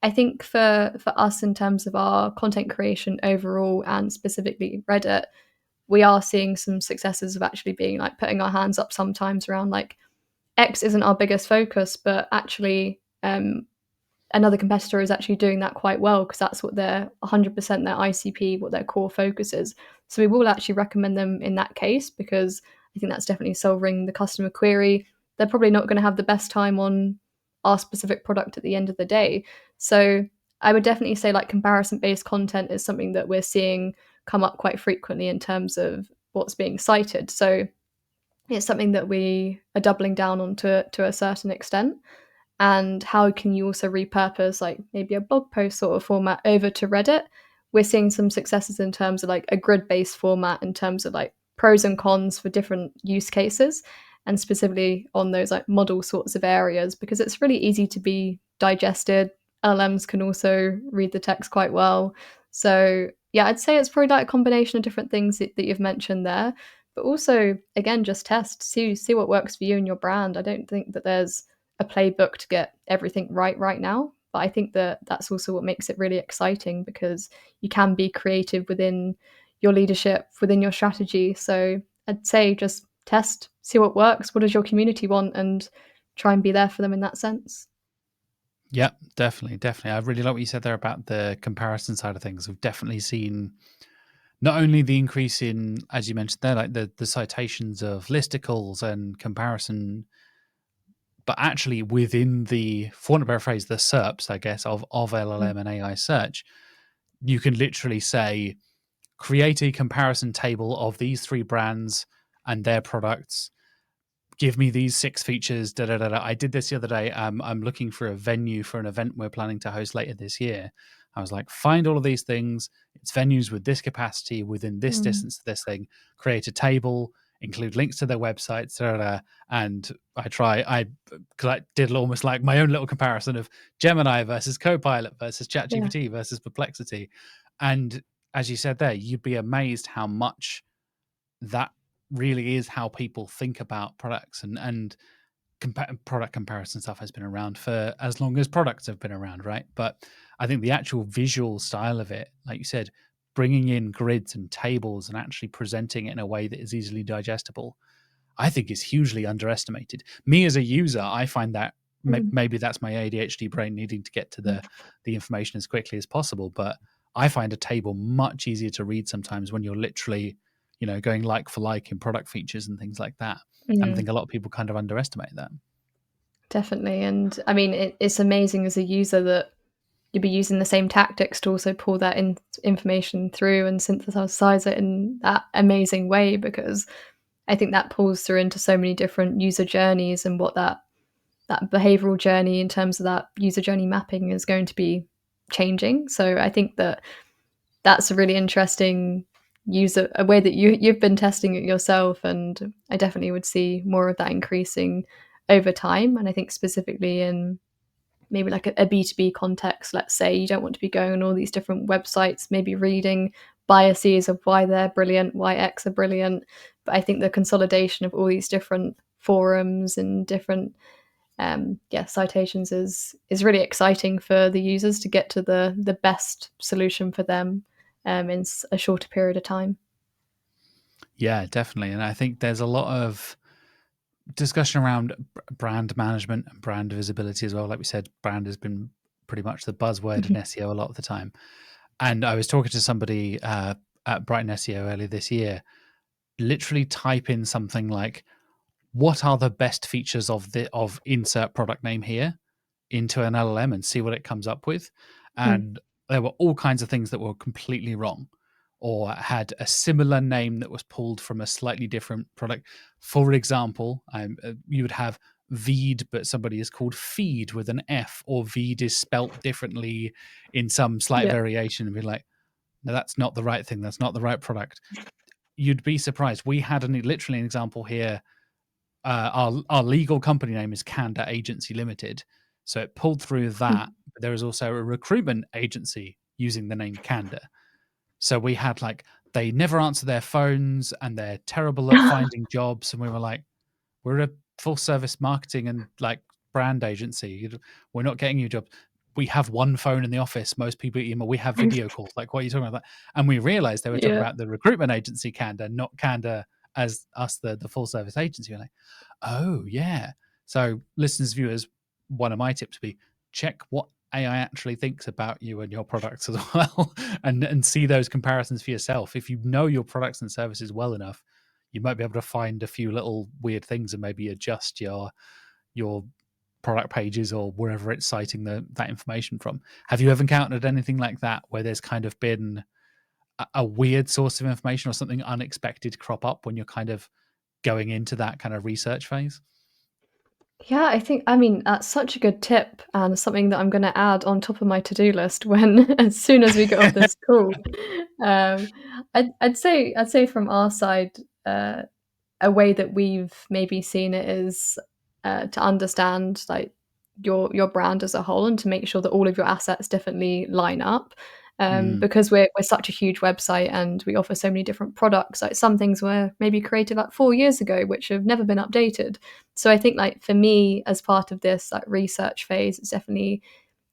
I think for us, in terms of our content creation overall and specifically Reddit, we are seeing some successes of actually being like putting our hands up sometimes around like X isn't our biggest focus, but actually another competitor is actually doing that quite well, because that's what their 100% their ICP, what their core focus is. So we will actually recommend them in that case, because I think that's definitely solving the customer query. They're probably not going to have the best time on our specific product at the end of the day. So I would definitely say like comparison-based content is something that we're seeing come up quite frequently in terms of what's being cited. So it's something that we are doubling down on to a certain extent. And how can you also repurpose like maybe a blog post sort of format over to Reddit? We're seeing some successes in terms of like a grid-based format, in terms of like pros and cons for different use cases, and specifically on those like model sorts of areas, because it's really easy to be digested. LLMs can also read the text quite well. So yeah, I'd say it's probably like a combination of different things that you've mentioned there, but also again, just test, see what works for you and your brand. I don't think that there's a playbook to get everything right now, But I think that that's also what makes it really exciting, because you can be creative within your leadership, within your strategy. So I'd say just test, see what works. What does your community want? And try and be there for them in that sense. Yeah, definitely, definitely. I really like what you said there about the comparison side of things. We've definitely seen not only the increase in, as you mentioned there, like the citations of listicles and comparison, but actually within the, for want of a better phrase, the SERPs, I guess, of Mm. LLM and AI search, you can literally say, create a comparison table of these three brands and their products. Give me these 6 features. Da, da, da, da. I did this the other day. I'm looking for a venue for an event we're planning to host later this year. I was like, find all of these things. It's venues with this capacity within this Mm. distance to this thing. Create a table, include links to their websites, da, da, da. And I did almost like my own little comparison of Gemini versus Copilot versus Yeah. ChatGPT versus Perplexity. And as you said there, you'd be amazed how much that really is how people think about products, and product comparison stuff has been around for as long as products have been around, right? But I think the actual visual style of it, like you said, bringing in grids and tables and actually presenting it in a way that is easily digestible, I think is hugely underestimated. Me as a user, I find that Mm. maybe that's my ADHD brain needing to get to the information as quickly as possible, but I find a table much easier to read sometimes when you're literally, going like for like in product features and things like that. And I Mm. think a lot of people kind of underestimate that. Definitely. And I mean, it's amazing as a user that you'd be using the same tactics to also pull that information through and synthesize it in that amazing way, because I think that pulls through into so many different user journeys, and what that behavioral journey in terms of that user journey mapping is going to be changing. So I think that that's a really interesting user a way that you've been testing it yourself, and I definitely would see more of that increasing over time. And I think specifically in maybe like a B2B context, let's say you don't want to be going on all these different websites, maybe reading biases of why they're brilliant, why X are brilliant. But I think the consolidation of all these different forums and different citations is really exciting for the users to get to the best solution for them in a shorter period of time. Yeah, definitely. And I think there's a lot of discussion around brand management and brand visibility as well. Like we said, brand has been pretty much the buzzword in SEO a lot of the time. And I was talking to somebody at Brighton SEO earlier this year. Literally type in something like, what are the best features of insert product name here into an LLM, and see what it comes up with. Mm. And there were all kinds of things that were completely wrong, or had a similar name that was pulled from a slightly different product. For example, you would have Veed, but somebody is called Feed with an F, or Veed is spelt differently in some slight Yeah. variation, and be like, no, that's not the right thing. That's not the right product. You'd be surprised. We had literally an example here. Our legal company name is Candour Agency Limited, so it pulled through that. But there is also a recruitment agency using the name Candour. So we had they never answer their phones and they're terrible at finding jobs, and we were like, we're a full service marketing and brand agency. We're not getting you jobs. We have one phone in the office. Most people email. We have video calls. Like, what are you talking about? And we realized they were talking Yeah. about the recruitment agency Candour, not Candour as us, the full service agency. We're like, oh yeah. So listeners, viewers, one of my tips would be check what AI actually thinks about you and your products as well, and see those comparisons for yourself. If you know your products and services well enough, you might be able to find a few little weird things and maybe adjust your product pages or wherever it's citing that information from. Have you ever encountered anything like that where there's kind of been a weird source of information or something unexpected crop up when you're kind of going into that kind of research phase? Yeah, I mean, that's such a good tip, and something that I'm gonna add on top of my to-do list when as soon as we get off this call. Um, I'd say from our side, a way that we've maybe seen it is to understand like your brand as a whole, and to make sure that all of your assets definitely line up. Mm, Because we're such a huge website and we offer so many different products. Like some things were maybe created like 4 years ago, which have never been updated. So I think like for me, as part of this like research phase, it's definitely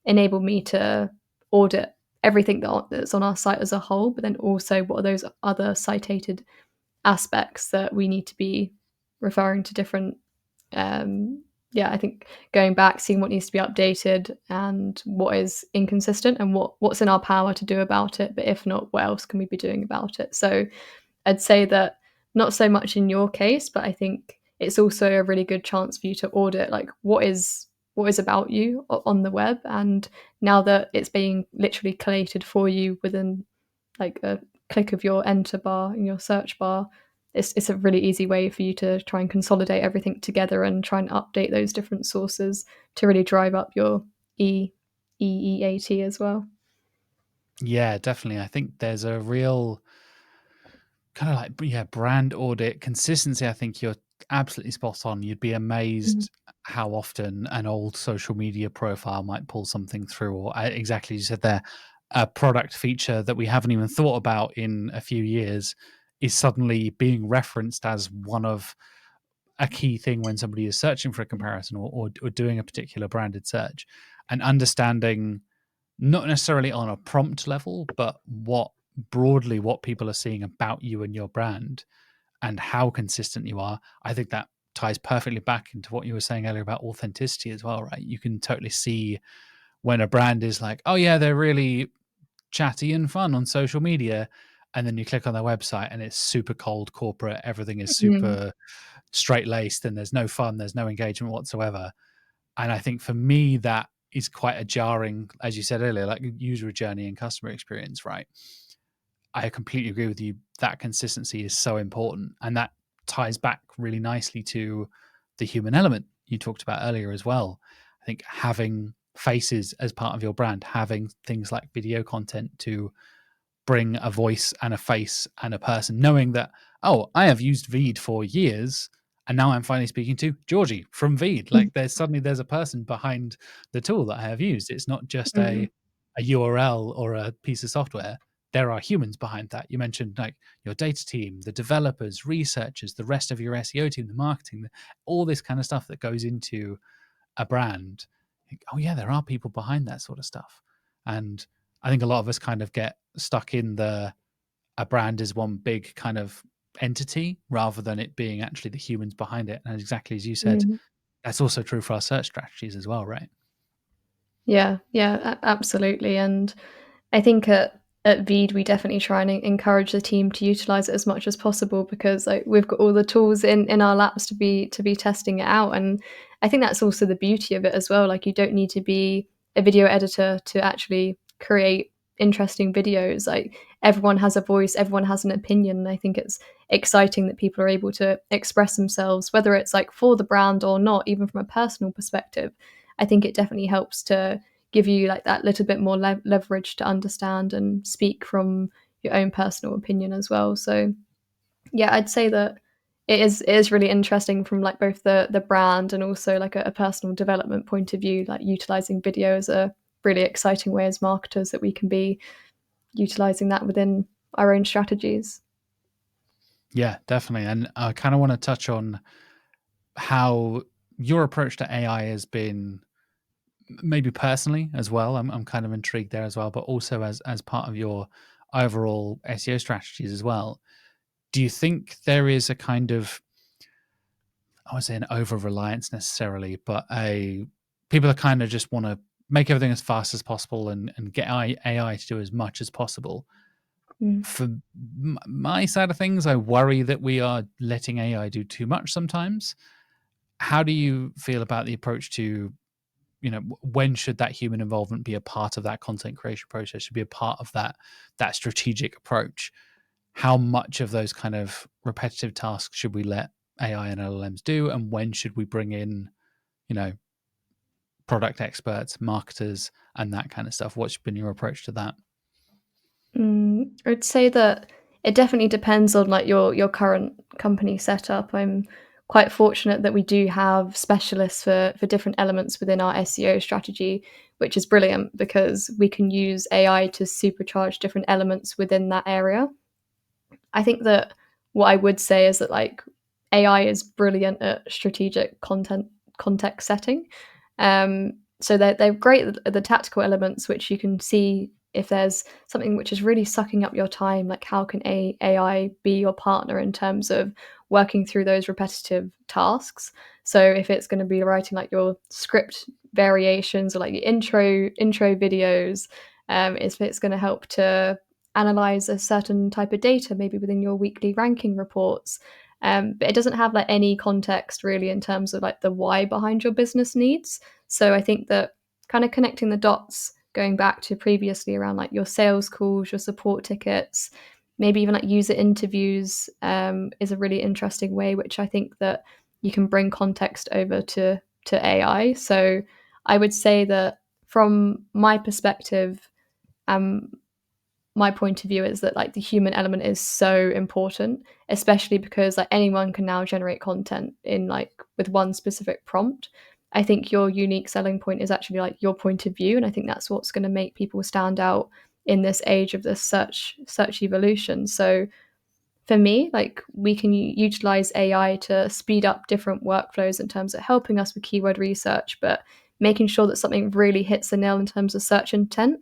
enabled me to audit everything that's on our site as a whole, but then also what are those other cited aspects that we need to be referring to different I think going back, seeing what needs to be updated and what is inconsistent and what's in our power to do about it. But if not, what else can we be doing about it? So I'd say that not so much in your case, but I think it's also a really good chance for you to audit like what is about you on the web. And now that it's being literally collated for you within like a click of your enter bar in your search bar, it's a really easy way for you to try and consolidate everything together and try and update those different sources to really drive up your EEAT as well. Yeah, definitely. I think there's a real kind of brand audit consistency. I think you're absolutely spot on. You'd be Mhm. amazed how often an old social media profile might pull something through, or exactly as you said there, a product feature that we haven't even thought about in a few years is suddenly being referenced as one of a key thing when somebody is searching for a comparison, or doing a particular branded search. And understanding, not necessarily on a prompt level, but what people are seeing about you and your brand and how consistent you are. I think that ties perfectly back into what you were saying earlier about authenticity as well, right? You can totally see when a brand is like, oh yeah, they're really chatty and fun on social media, and then you click on their website and it's super cold corporate, everything is Mm. super straight laced, and there's no fun, there's no engagement whatsoever. And I think for me, that is quite a jarring, as you said earlier, like user journey and customer experience, right? I completely agree with you. That consistency is so important. And that ties back really nicely to the human element you talked about earlier as well. I think having faces as part of your brand, having things like video content to bring a voice and a face and a person, knowing that, oh, I have used Veed for years, and now I'm finally speaking to Georgie from Veed. Like there's a person behind the tool that I have used. It's not just Mm. a URL or a piece of software. There are humans behind that. You mentioned like your data team, the developers, researchers, the rest of your SEO team, the marketing, all this kind of stuff that goes into a brand. Oh yeah, there are people behind that sort of stuff. And I think a lot of us kind of get stuck in a brand is one big kind of entity rather than it being actually the humans behind it. And exactly as you said, Mm. that's also true for our search strategies as well, right? Yeah, yeah, absolutely. And I think at Veed we definitely try and encourage the team to utilize it as much as possible because like we've got all the tools in our laps to be testing it out. And I think that's also the beauty of it as well. Like you don't need to be a video editor to actually create interesting videos. Like everyone has a voice, everyone has an opinion. And I think it's exciting that people are able to express themselves, whether it's like for the brand or not, even from a personal perspective. I think it definitely helps to give you like that little bit more leverage to understand and speak from your own personal opinion as well. So yeah, I'd say that it is really interesting from like both the brand and also like a personal development point of view. Like utilizing video is a really exciting way as marketers that we can be utilizing that within our own strategies. Yeah, definitely. And I kind of want to touch on how your approach to AI has been, maybe personally as well. I'm kind of intrigued there as well, but also as part of your overall SEO strategies as well. Do you think there is a kind of, I wouldn't say an over reliance necessarily, but a people that kind of just want to make everything as fast as possible and get AI to do as much as possible? Mm. For my side of things, I worry that we are letting AI do too much sometimes. How do you feel about the approach to, when should that human involvement be a part of that content creation process, should be a part of that strategic approach? How much of those kind of repetitive tasks should we let AI and LLMs do, and when should we bring in, you know, product experts, marketers, and that kind of stuff? What's been your approach to that? I'd say that it definitely depends on like your current company setup. I'm quite fortunate that we do have specialists for different elements within our SEO strategy, which is brilliant because we can use AI to supercharge different elements within that area. I think that what I would say is that like AI is brilliant at strategic content context setting. Um, So they're great at the tactical elements, which you can see if there's something which is really sucking up your time, like how can AI be your partner in terms of working through those repetitive tasks. So if it's going to be writing like your script variations or like your intro videos, if it's going to help to analyze a certain type of data, maybe within your weekly ranking reports. But it doesn't have like any context really in terms of like the why behind your business needs. So I think that kind of connecting the dots, going back to previously around like your sales calls, your support tickets, maybe even like user interviews, is a really interesting way, which I think that you can bring context over to AI. So I would say that from my perspective, um, my point of view is that like the human element is so important, especially because like anyone can now generate content in like with one specific prompt. I think your unique selling point is actually like your point of view, and I think that's what's going to make people stand out in this age of this search evolution. So for me, like we can utilize AI to speed up different workflows in terms of helping us with keyword research, but making sure that something really hits the nail in terms of search intent.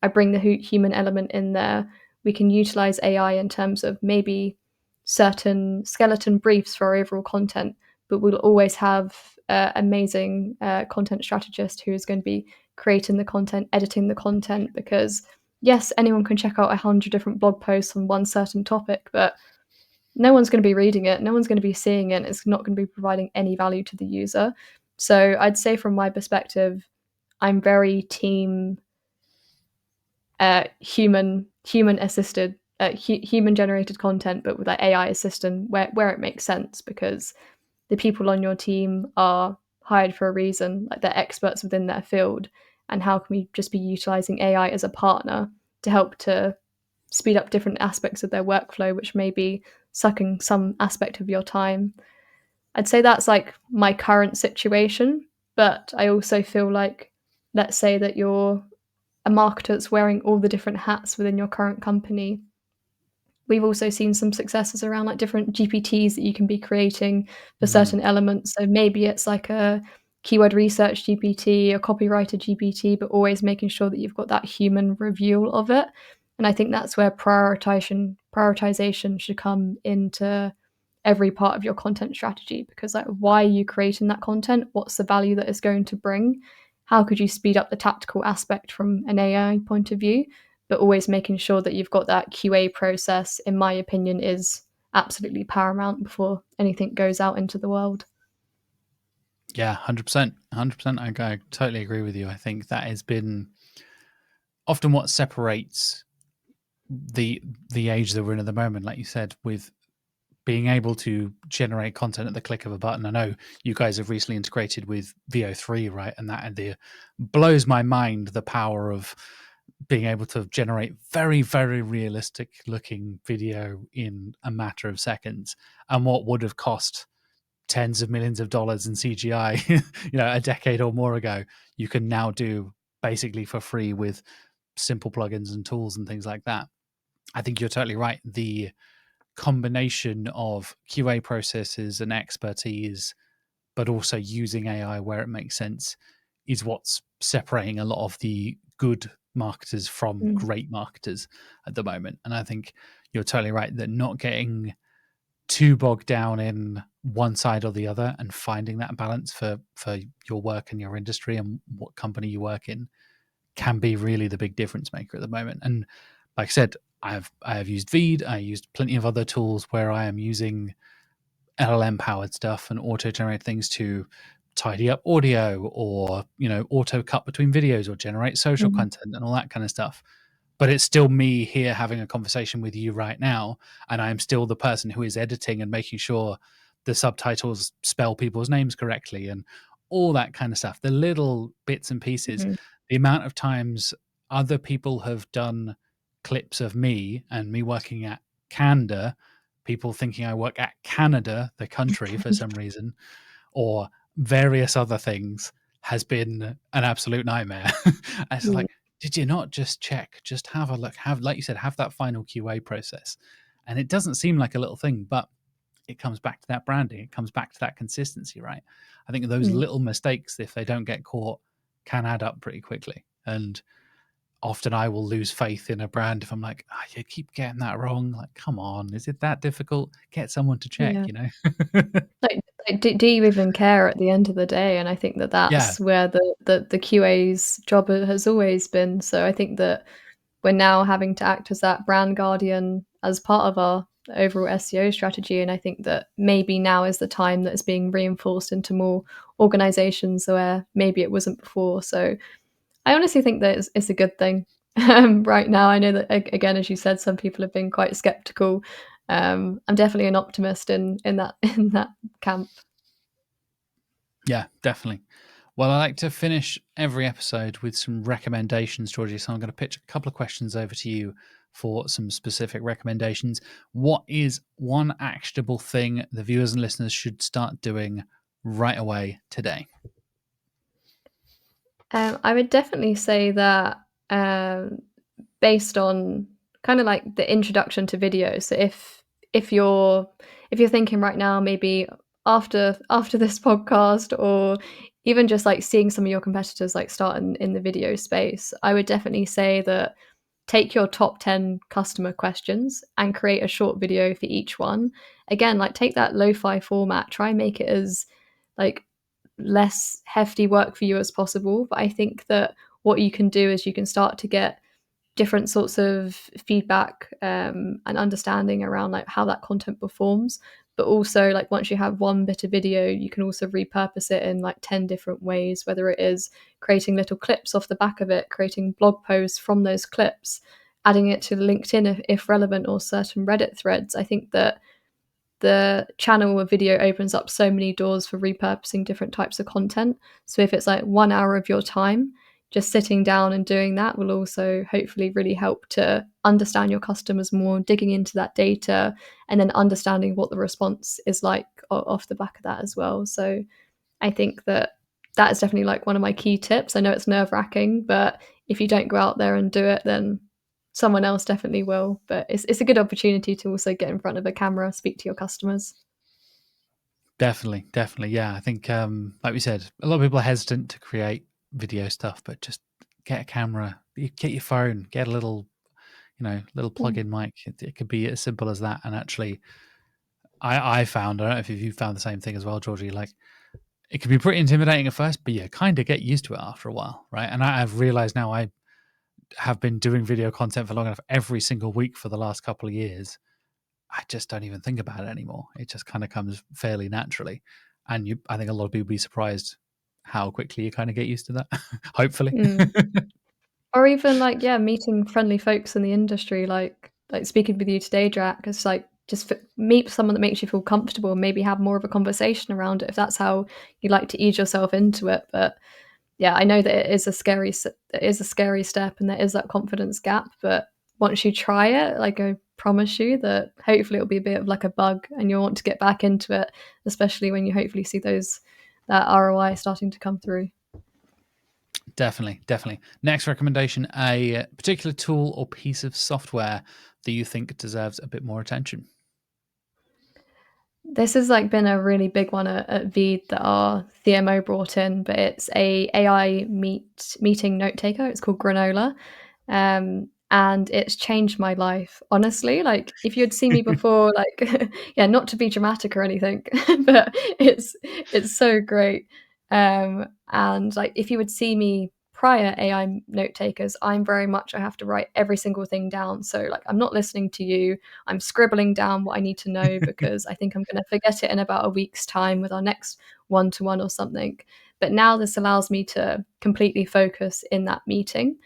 I bring the human element in there. We can utilize AI in terms of maybe certain skeleton briefs for our overall content, but we'll always have amazing content strategist who is going to be creating the content, editing the content, because yes, anyone can check out 100 different blog posts on one certain topic, but no one's going to be reading it. No one's going to be seeing it. It's not going to be providing any value to the user. So I'd say from my perspective, I'm very team human assisted, human generated content, but with like AI assistant where it makes sense, because the people on your team are hired for a reason. Like they're experts within their field, and how can we just be utilizing AI as a partner to help to speed up different aspects of their workflow, which may be sucking some aspect of your time. I'd say that's like my current situation, but I also feel like, let's say that you're a marketer that's wearing all the different hats within your current company. We've also seen some successes around like different GPTs that you can be creating for Mm. certain elements. So maybe it's like a keyword research GPT, a copywriter GPT, but always making sure that you've got that human review of it. And I think that's where prioritization should come into every part of your content strategy, because like why are you creating that content? What's the value that it's going to bring? How could you speed up the tactical aspect from an AI point of view? But always making sure that you've got that QA process, in my opinion, is absolutely paramount before anything goes out into the world. Yeah, 100%. 100%. I totally agree with you. I think that has been often what separates the age that we're in at the moment, like you said, with being able to generate content at the click of a button. I know you guys have recently integrated with VO3, right? And that idea blows my mind, the power of being able to generate very, very realistic looking video in a matter of seconds. And what would have cost tens of millions of dollars in CGI, a decade or more ago, you can now do basically for free with simple plugins and tools and things like that. I think you're totally right. The combination of QA processes and expertise, but also using AI where it makes sense, is what's separating a lot of the good marketers from Mm. great marketers at the moment. And I think you're totally right that not getting too bogged down in one side or the other and finding that balance for your work and your industry and what company you work in can be really the big difference maker at the moment. And like I said, I have used Veed. I used plenty of other tools where I am using LLM powered stuff and auto generate things to tidy up audio, or auto cut between videos, or generate social Mm. content and all that kind of stuff. But it's still me here having a conversation with you right now, and I'm still the person who is editing and making sure the subtitles spell people's names correctly and all that kind of stuff. The little bits and pieces, Mm. the amount of times other people have done clips of me and me working at Candour, people thinking I work at Canada, the country, for some reason, or various other things, has been an absolute nightmare. It's Mm. like, did you not just check? Just have a look. Have, like you said, have that final QA process. And it doesn't seem like a little thing, but it comes back to that branding. It comes back to that consistency, right? I think those Mm. little mistakes, if they don't get caught can add up pretty quickly. And often I will lose faith in a brand if I'm like, oh, you keep getting that wrong. Like, come on, is it that difficult? Get someone to check, Yeah. you know? Do you even care at the end of the day? And I think that Yeah, that's where the QA's job has always been. So I think that we're now having to act as that brand guardian as part of our overall SEO strategy. And I think that maybe now is the time that is being reinforced into more organizations where maybe it wasn't before. So I honestly think that it's a good thing. Right now, I know that again, as you said, some people have been quite skeptical. I'm definitely an optimist in that in that camp. yeah, definitely. Well, I like to finish every episode with some recommendations, Georgie. So I'm going to pitch a couple of questions over to you for some specific recommendations. What is one actionable thing the viewers and listeners should start doing right away today? I would definitely say that based on kind of like the introduction to video. So if you're if you're thinking right now, maybe after this podcast, or even just like seeing some of your competitors like start in the video space, I would definitely say that take your top 10 customer questions and create a short video for each one. Again, like take that lo-fi format, try and make it as like less hefty work for you as possible. But I think that what you can do is you can start to get different sorts of feedback and understanding around like how that content performs. But also, like once you have one bit of video, you can also repurpose it in like 10 different ways, whether it is creating little clips off the back of it, creating blog posts from those clips, adding it to LinkedIn if relevant, or certain Reddit threads. I think that the channel of video opens up so many doors for repurposing different types of content. So if it's like 1 hour of your time, just sitting down and doing that will also hopefully really help to understand your customers more, digging into that data, and then understanding what the response is like off the back of that as well. So I think that that is definitely like one of my key tips. I know it's nerve wracking, but if you don't go out there and do it, then someone else definitely will. But it's a good opportunity to also get in front of a camera, speak to your customers. Definitely, definitely. Yeah, I think, like we said, a lot of people are hesitant to create video stuff, but just get a camera, get your phone, get a little, little Mm. plug-in mic. It could be as simple as that. And actually, I found, I don't know if you found the same thing as well, Georgie, like it can be pretty intimidating at first, but you kind of get used to it after a while, right? And I've realized now I have been doing video content for long enough every single week for the last couple of years. I just don't even think about it anymore. It just kind of comes fairly naturally. And I think a lot of people be surprised how quickly you kind of get used to that, hopefully. Mm. Or even like, yeah, meeting friendly folks in the industry, like speaking with you today, Jack. It's like just meet someone that makes you feel comfortable and maybe have more of a conversation around it if that's how you like to ease yourself into it. But yeah, I know that it is a scary step, and there is that confidence gap. But once you try it, like I promise you that hopefully it'll be a bit of like a bug, and you'll want to get back into it, especially when you hopefully see that ROI starting to come through. Definitely, definitely. Next recommendation, a particular tool or piece of software that you think deserves a bit more attention. This has like been a really big one at Veed that our CMO brought in, but it's a AI meeting note taker. It's called Granola. And it's changed my life, honestly. Like if you'd seen me before, like yeah, not to be dramatic or anything, but it's so great. And like if you would see me prior AI note takers, I'm very much I have to write every single thing down. So like I'm not listening to you. I'm scribbling down what I need to know because I think I'm going to forget it in about a week's time with our next one-to-one or something. But now this allows me to completely focus in that meeting.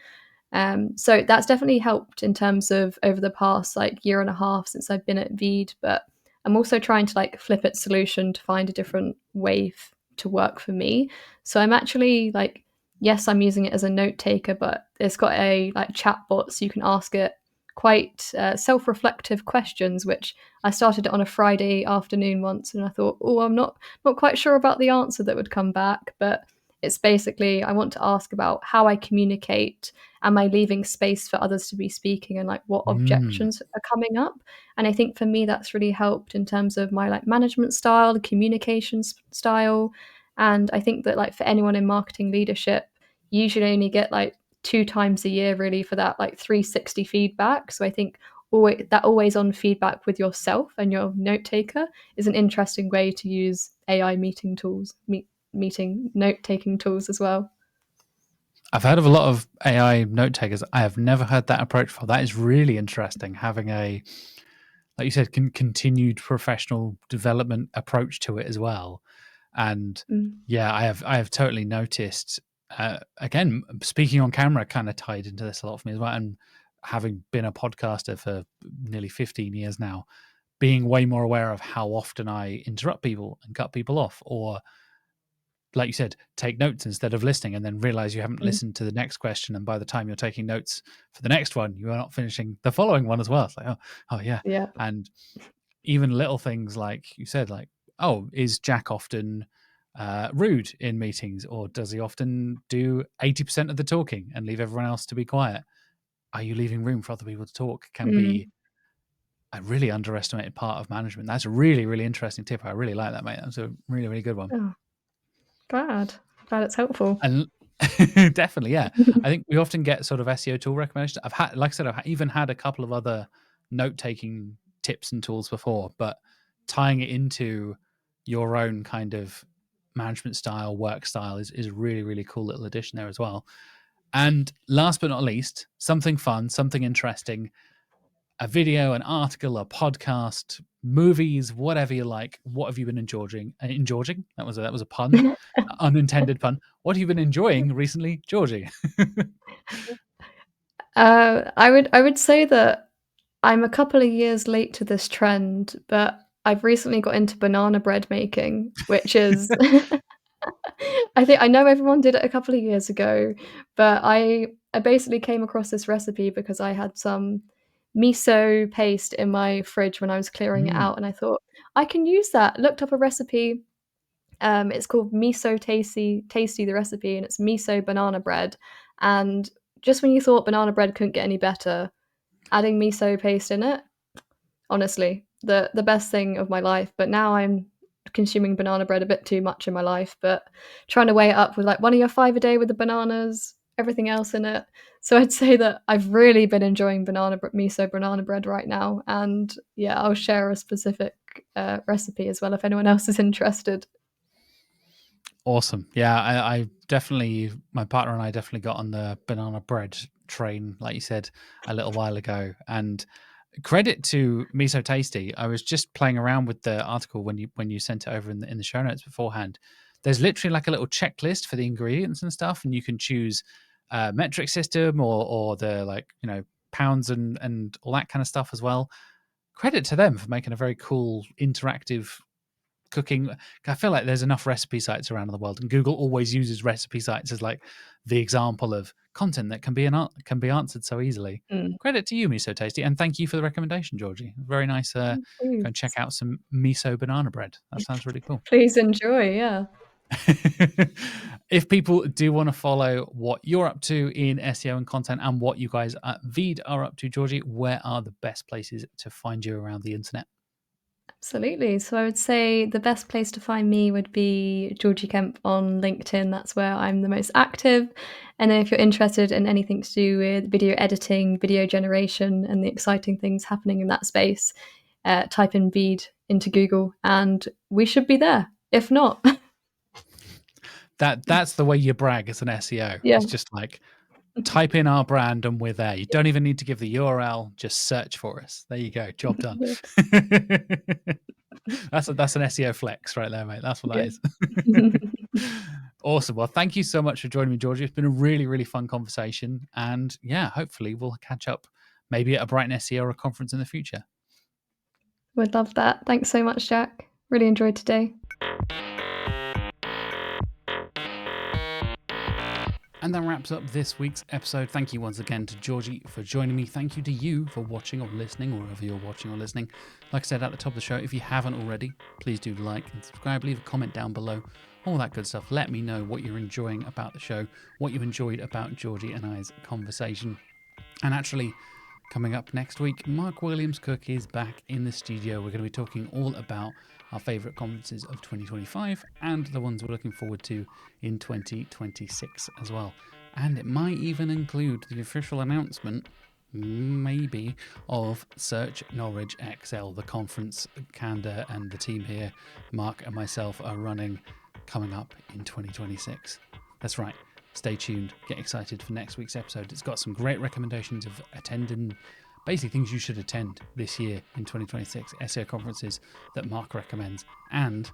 So that's definitely helped in terms of over the past like year and a half since I've been at Veed. But I'm also trying to like flip its solution to find a different way to work for me. So I'm actually like, yes, I'm using it as a note taker, but it's got a like chat bot, so you can ask it quite self-reflective questions. Which I started it on a Friday afternoon once, and I thought, oh, I'm not quite sure about the answer that would come back, but it's basically I want to ask about how I communicate. Am I leaving space for others to be speaking, and like what Mm, objections are coming up? And I think for me that's really helped in terms of my like management style, communication style. And I think that like for anyone in marketing leadership, usually only get like 2 times a year really for that like 360 feedback. So I think always on feedback with yourself and your note taker is an interesting way to use AI meeting tools, meeting note taking tools as well. I've heard of a lot of AI note takers. I have never heard that approach before. That is really interesting. Having a, like you said, continued professional development approach to it as well. And yeah, I have totally noticed. Again, speaking on camera kind of tied into this a lot for me as well. And having been a podcaster for nearly 15 years now, being way more aware of how often I interrupt people and cut people off, or like you said, take notes instead of listening, and then realize you haven't listened to the next question. And by the time you're taking notes for the next one, you are not finishing the following one as well. It's like, oh yeah. Yeah. And even little things like you said, like, oh, is Jack often rude in meetings, or does he often do 80% of the talking and leave everyone else to be quiet? Are you leaving room for other people to talk? Can be a really underestimated part of management. That's a really, really interesting tip. I really like that, mate. That's a really, really good one. Oh, glad it's helpful. And definitely, yeah. I think we often get sort of SEO tool recommendations. I've had, like I said, I've even had a couple of other note-taking tips and tools before, but tying it into your own kind of management style, work style is a really, really cool little addition there as well. And last but not least, something fun, something interesting, a video, an article, a podcast, movies, whatever you like. What have you been enjoying? That was a pun, unintended pun. What have you been enjoying recently, Georgie? I would say that I'm a couple of years late to this trend, but I've recently got into banana bread making, which is I know everyone did it a couple of years ago, but I basically came across this recipe because I had some miso paste in my fridge when I was clearing it out, and I thought I can use that. Looked up a recipe. It's called Miso Tasty the recipe, and it's miso banana bread. And just when you thought banana bread couldn't get any better, adding miso paste in it, honestly, the best thing of my life. But now I'm consuming banana bread a bit too much in my life, but trying to weigh it up with like one of your 5 a day with the bananas, everything else in it. So I'd say that I've really been enjoying miso banana bread right now, and yeah, I'll share a specific recipe as well if anyone else is interested. Awesome. Yeah, I definitely, my partner and I definitely got on the banana bread train, like you said, a little while ago. And credit to Miso Tasty. I was just playing around with the article when you sent it over in the show notes beforehand. There's literally like a little checklist for the ingredients and stuff, and you can choose a metric system or the, like, you know, pounds and all that kind of stuff as well. Credit to them for making a very cool interactive cooking. I feel like there's enough recipe sites around the world, and Google always uses recipe sites as like the example of content that can be answered so easily. Credit to you, Miso Tasty, and thank you for the recommendation, Georgie. Very nice. Go and check out some miso banana bread. That sounds really cool. Please enjoy. Yeah. If people do want to follow what you're up to in SEO and content, and what you guys at Veed are up to, Georgie, where are the best places to find you around the internet? Absolutely. So I would say the best place to find me would be Georgie Kemp on LinkedIn. That's where I'm the most active. And then if you're interested in anything to do with video editing, video generation, and the exciting things happening in that space, type in Veed into Google and we should be there. If not, That's the way you brag as an SEO. yeah. It's just like, type in our brand and we're there. You don't even need to give the URL, just search for us. There you go. Job done. Yeah. That's an SEO flex right there, mate. That's what that is. Yeah. Awesome. Well, thank you so much for joining me, Georgie. It's been a really, really fun conversation. And yeah, hopefully we'll catch up maybe at a Brighton SEO or a conference in the future. Would love that. Thanks so much, Jack. Really enjoyed today. And that wraps up this week's episode. Thank you once again to Georgie for joining me. Thank you to you for watching or listening, wherever you're watching or listening. Like I said at the top of the show, if you haven't already, please do like and subscribe. Leave a comment down below. All that good stuff. Let me know what you're enjoying about the show, what you enjoyed about Georgie and I's conversation. And actually, coming up next week, Mark Williams-Cook is back in the studio. We're going to be talking all about our favourite conferences of 2025 and the ones we're looking forward to in 2026 as well. And it might even include the official announcement, maybe, of Search Norwich XL, the conference Candour and the team here, Mark and myself, are running coming up in 2026. That's right. Stay tuned. Get excited for next week's episode. It's got some great recommendations of attending, basically things you should attend this year in 2026, SEO conferences that Mark recommends, and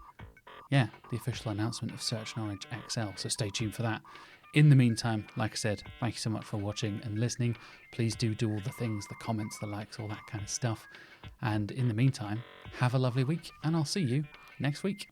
the official announcement of Search Norwich XL. So stay tuned for that. In the meantime, like I said, thank you so much for watching and listening. Please do all the things, the comments, the likes, all that kind of stuff. And in the meantime, have a lovely week, and I'll see you next week.